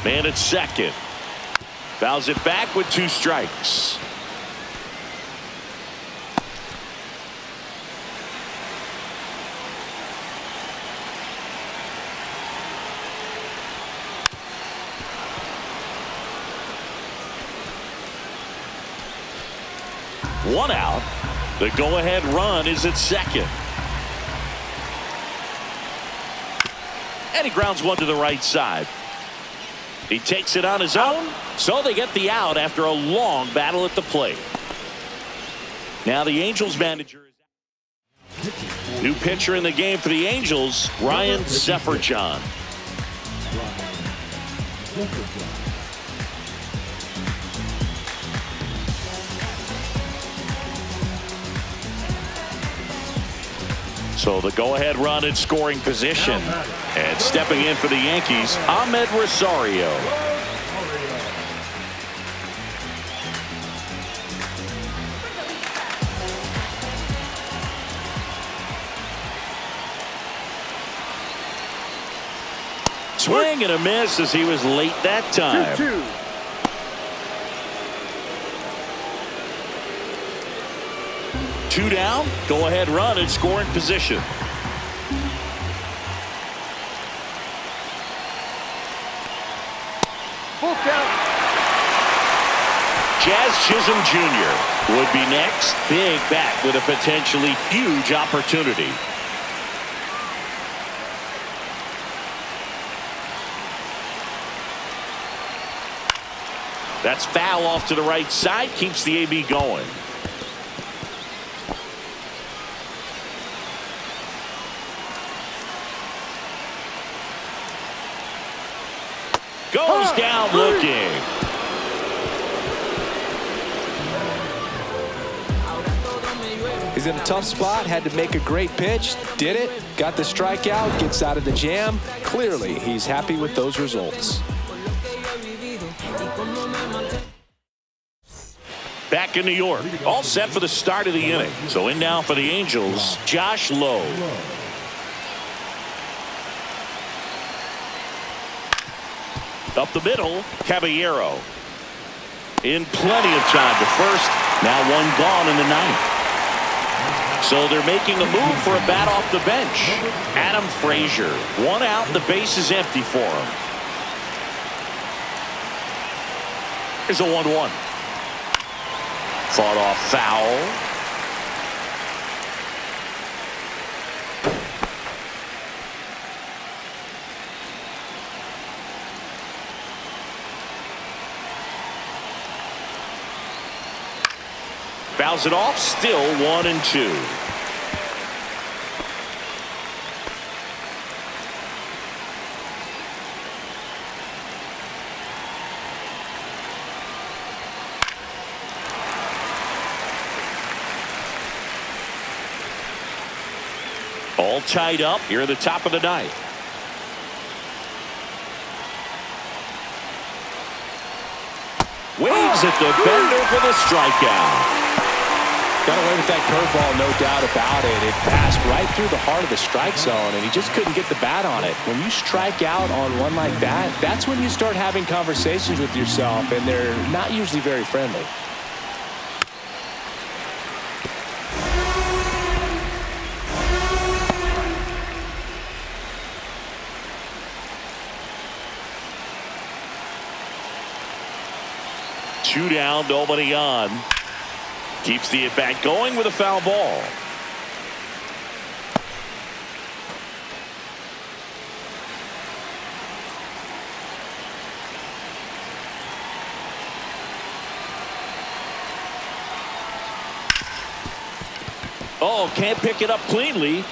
Man at second. Fouls it back with 2 strikes. One out. The go-ahead run is at second. And he grounds one to the right side. He takes it on his own, so they get the out after a long battle at the plate. Now the Angels manager is new pitcher in the game for the Angels, Ryan Zefferjon. So the go-ahead run in scoring position. And stepping in for the Yankees, Ahmed Rosario. Swing and a miss as he was late that time. 2-2. Two down, go ahead run in scoring position. Full count. Jazz Chisholm Jr. would be next. Big bat with a potentially huge opportunity. That's foul off to the right side, keeps the AB going. Goes down looking. He's in a tough spot, had to make a great pitch, did it, got the strikeout, gets out of the jam. Clearly, he's happy with those results. Back in New York, all set for the start of the inning. So in now for the Angels, Josh Lowe. Up the middle, Caballero. In plenty of time to first. Now one gone in the ninth. So they're making a move for a bat off the bench. Adam Frazier. One out, the base is empty for him. Here's a 1-1. Fought off foul. Fouls it off, still 1-2. All tied up here at the top of the ninth. Waves at the bender for the strikeout. Got away with that curveball, no doubt about it. It passed right through the heart of the strike zone, and he just couldn't get the bat on it. When you strike out on one like that, that's when you start having conversations with yourself, and they're not usually very friendly. Two down, nobody on. Keeps the at-bat going with a foul ball. Oh, can't pick it up cleanly.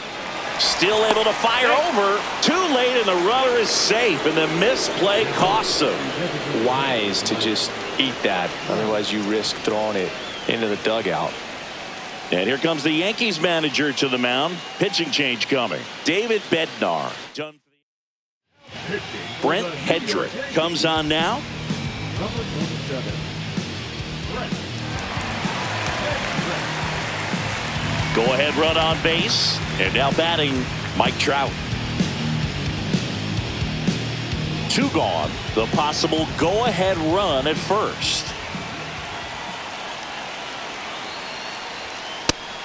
Still able to fire over. Too late, and the runner is safe, and the misplay costs him. Wise to just eat that. Otherwise, you risk throwing it into the dugout. And here comes the Yankees manager to the mound. Pitching change coming. David Bednar. Brent Hedrick comes on now. Number 27. Go ahead run on base. And now batting Mike Trout. Two gone. The possible go ahead run at first.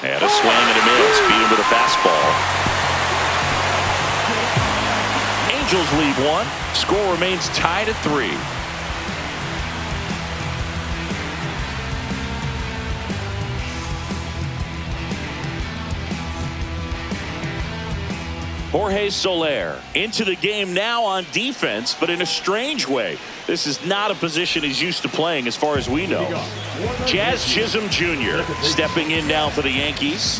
And a swing and a miss. Beat him with a fastball. Angels lead one. Score remains tied at 3. Jorge Soler into the game now on defense, but in a strange way. This is not a position he's used to playing as far as we know. Jazz Chisholm Jr. stepping in now for the Yankees.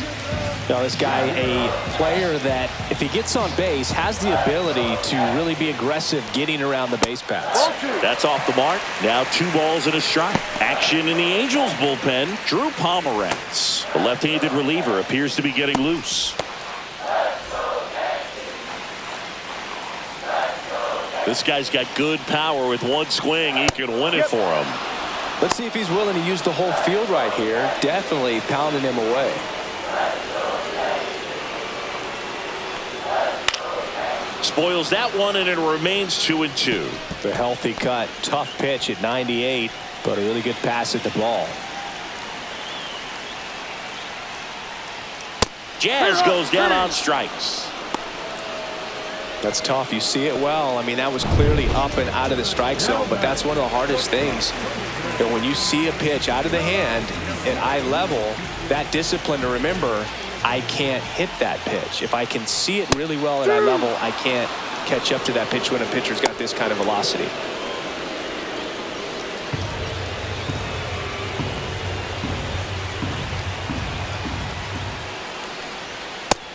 Now this guy, a player that if he gets on base has the ability to really be aggressive getting around the base paths. That's off the mark. Now 2 balls and a strike. Action in the Angels bullpen. Drew Pomeranz, the left-handed reliever, appears to be getting loose. This guy's got good power. With one swing, he can win it for him. Let's see if he's willing to use the whole field right here. Definitely pounding him away. Spoils that one, and it remains 2-2. The healthy cut. Tough pitch at 98, but a really good pass at the ball. Jazz goes down on strikes. That's tough. You see it well. I mean, that was clearly up and out of the strike zone, but that's one of the hardest things. And when you see a pitch out of the hand at eye level, that discipline to remember, I can't hit that pitch. If I can see it really well at eye level, I can't catch up to that pitch when a pitcher's got this kind of velocity.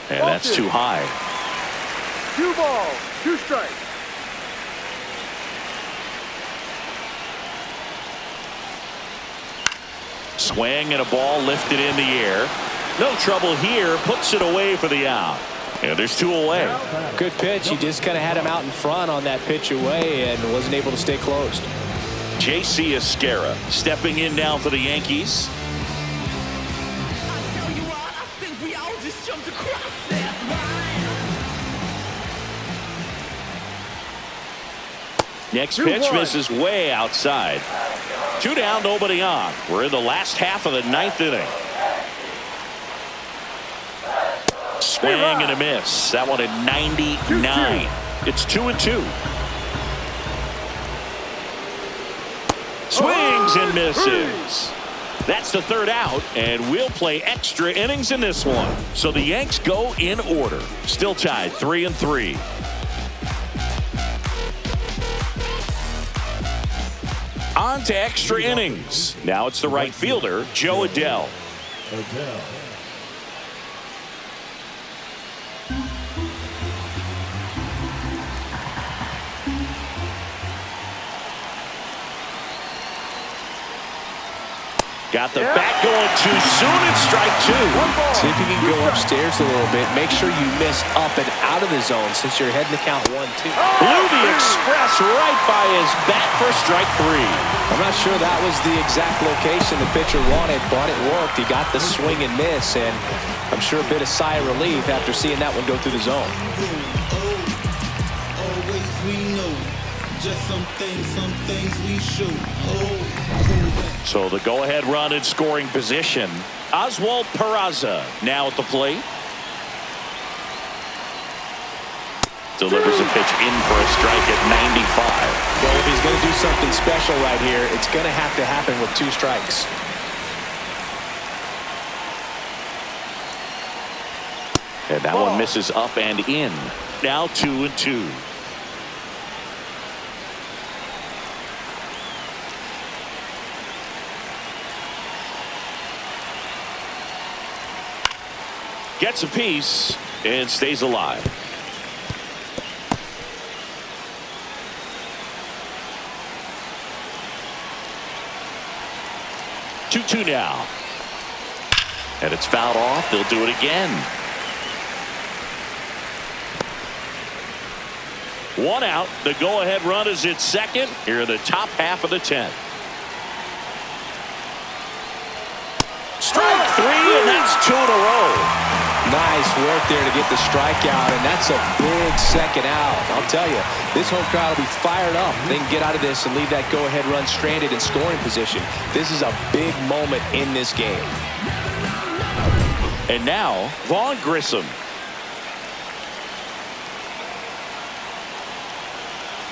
And that's too high. 2 balls, 2 strikes. Swing and a ball lifted in the air. No trouble here. Puts it away for the out. And there's 2 away. Good pitch. He just kind of had him out in front on that pitch away and wasn't able to stay closed. J.C. Esquera stepping in now for the Yankees. Next pitch misses way outside. 2 down, nobody on. We're in the last half of the 9th inning. Swing and a miss. That one at 99. It's 2-2. Swings and misses. That's the 3rd out, and we'll play extra innings in this one. So the Yanks go in order. Still tied 3-3. On to extra innings. Now it's the right fielder, Joe Adell. Adele. Got the bat going too soon and strike two. See if you can go upstairs a little bit. Make sure you miss up and out of the zone since you're heading to count 1-2. Blew the express right by his bat for strike three. I'm not sure that was the exact location the pitcher wanted, but it worked. He got the swing and miss, and I'm sure a bit of sigh of relief after seeing that one go through the zone. Always we know, just some things we shoot. So the go-ahead run in scoring position. Oswald Peraza now at the plate. Delivers a pitch in for a strike at 95. Well, if he's going to do something special right here, it's going to have to happen with 2 strikes. And that one misses up and in. Now 2-2. Gets a piece and stays alive. Two now. And it's fouled off. They'll do it again. 1 out. The go-ahead run is at second. Here in the top half of the 10th. Strike 3, and that's 2 in a row. Nice work there to get the strikeout, and that's a big second out. I'll tell you, this home crowd will be fired up. They can get out of this and leave that go-ahead run stranded in scoring position. This is a big moment in this game. And now, Vaughn Grissom.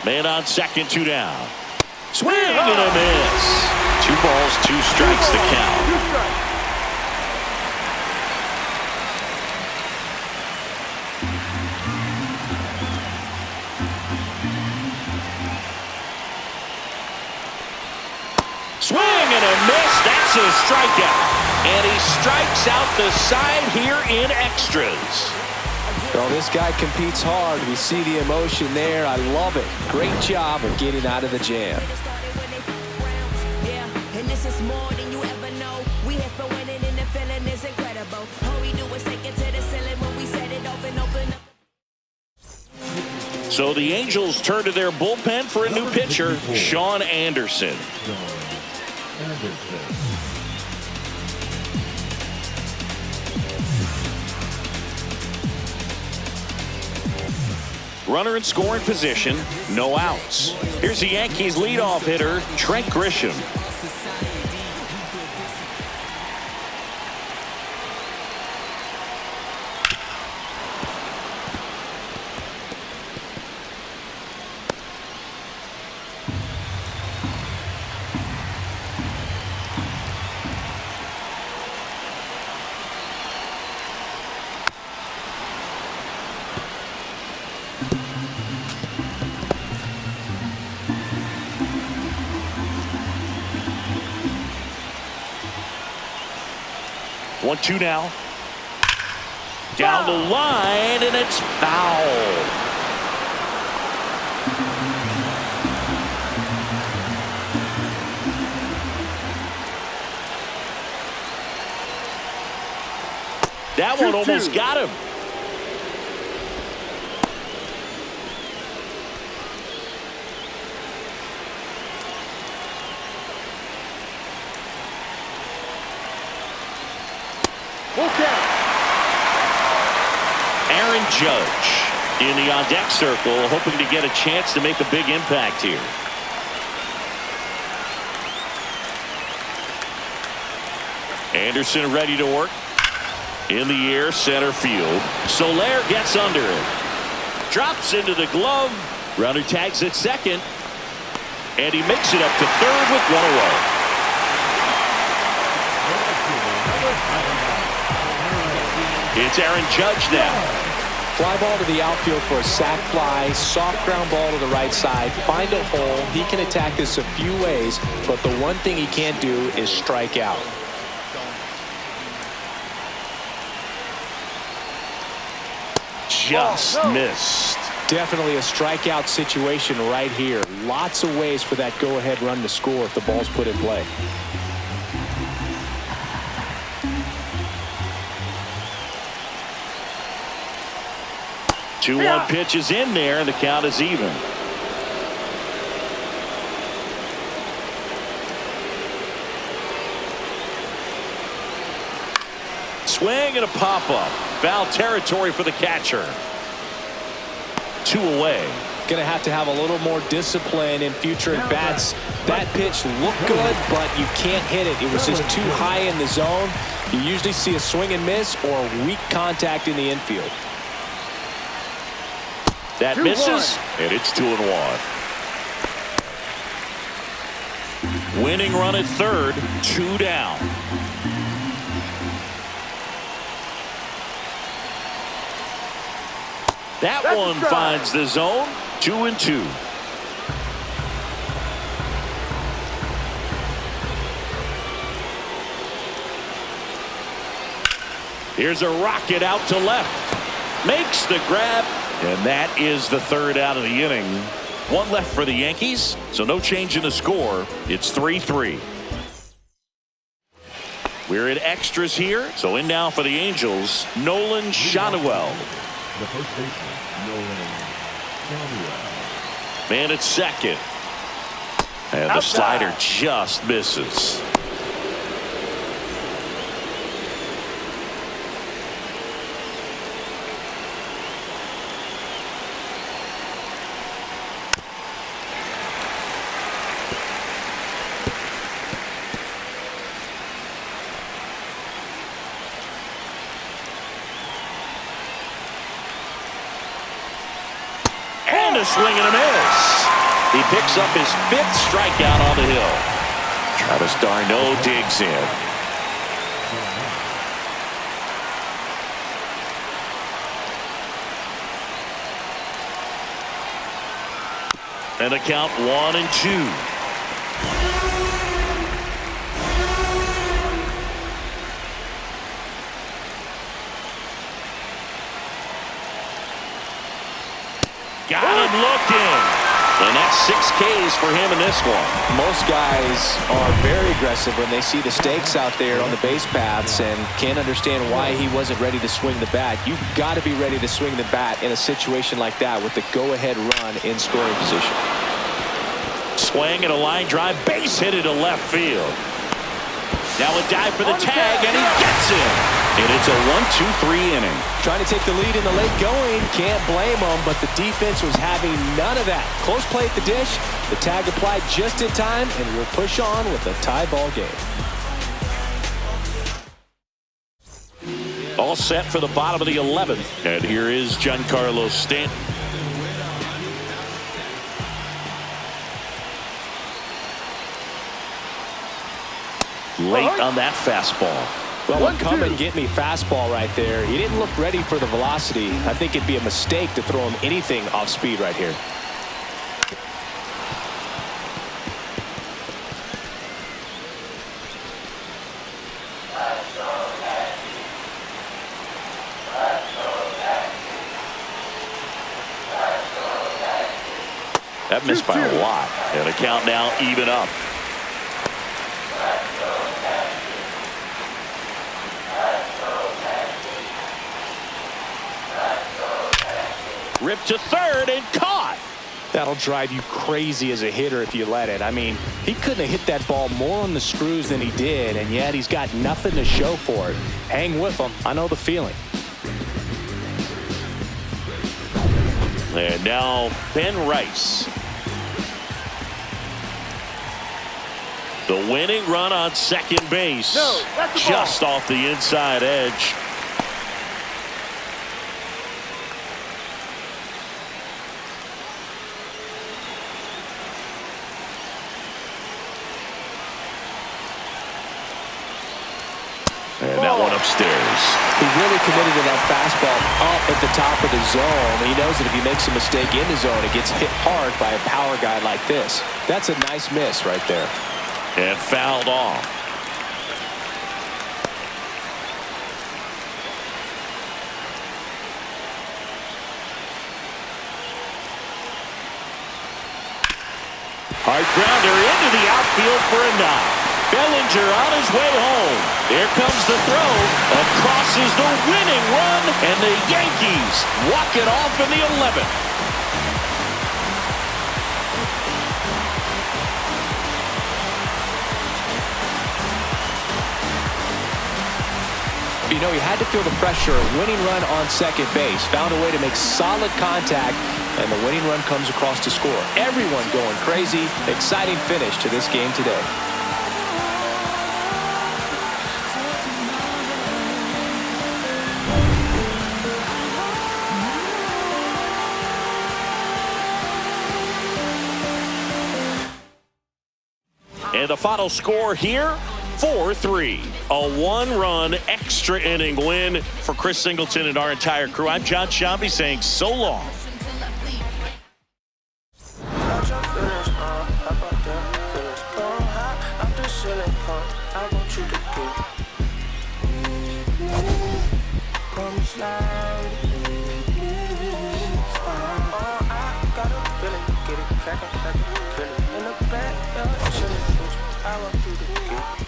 Man on second, 2 down. Swing and a miss. 2 balls, 2 strikes to count. Swing and a miss. That's a strikeout. And he strikes out the side here in extras. Well, this guy competes hard. We see the emotion there. I love it. Great job of getting out of the jam. And this is more than you ever know. We here for winning and the feeling is incredible. All we do is take it to the ceiling when we set it off and open up. So the Angels turn to their bullpen for a new pitcher, Sean Anderson. Runner in scoring position, no outs. Here's the Yankees leadoff hitter, Trent Grisham. One, 2 now. Down the line, and it's foul. That one almost got him. Aaron Judge in the on-deck circle, hoping to get a chance to make a big impact here. Anderson ready to work. In the air, center field. Soler gets under it. Drops into the glove. Runner tags at second. And he makes it up to third with 1 away. It's Aaron Judge now. Fly ball to the outfield for a sac fly. Soft ground ball to the right side. Find a hole. He can attack this a few ways, but the one thing he can't do is strike out. just missed. Definitely a strikeout situation right here. Lots of ways for that go-ahead run to score if the ball's put in play. Two 2-1 pitch is in there, and the count is even. Swing and a pop-up. Foul territory for the catcher. 2 away. Going to have a little more discipline in future at-bats. That pitch looked good, but you can't hit it. It was just too high in the zone. You usually see a swing and miss or weak contact in the infield. That misses, and it's 2-1. Winning run at third, 2 down. That one finds the zone. 2-2. Here's a rocket out to left. Makes the grab, and that is the third out of the inning. 1 left for the Yankees, so no change in the score. It's 3-3. We're in extras here, so in now for the Angels, Nolan Shotwell. The first baseman, Nolan Shotwell. Man at second. And the slider just misses. A swing and a miss. He picks up his 5th strikeout on the hill. Travis d'Arnaud digs in. And the count 1-2. Got him looking. And that's 6 Ks for him in this one. Most guys are very aggressive when they see the stakes out there on the base paths and can't understand why he wasn't ready to swing the bat. You've got to be ready to swing the bat in a situation like that with the go-ahead run in scoring position. Swing and a line drive, base hit to left field. Now a dive for the tag, and he gets it. And it's a 1-2-3 inning. Trying to take the lead in the late going. Can't blame them, but the defense was having none of that. Close play at the dish. The tag applied just in time, and we'll push on with a tie ball game. All set for the bottom of the 11th. And here is Giancarlo Stanton. Late on that fastball. Well, come and get me fastball right there. He didn't look ready for the velocity. I think it'd be a mistake to throw him anything off speed right here. That missed by a lot. And the count now even up. Ripped to third and caught. That'll drive you crazy as a hitter if you let it. I mean, he couldn't have hit that ball more on the screws than he did, and yet he's got nothing to show for it. Hang with him. I know the feeling. And now Ben Rice. The winning run on second base. Just off the inside edge. And that one upstairs. He really committed to that fastball up at the top of the zone. He knows that if he makes a mistake in the zone, it gets hit hard by a power guy like this. That's a nice miss right there. And fouled off. Hard grounder into the outfield for a knock. Bellinger on his way home. There comes the throw. Across is the winning run, and the Yankees walk it off in the 11th. You know, he had to feel the pressure. Winning run on second base. Found a way to make solid contact, and the winning run comes across to score. Everyone going crazy. Exciting finish to this game today. And the final score here, 4-3. A one-run extra inning win for Chris Singleton and our entire crew. I'm John Shambi saying so long. I walk through the gate.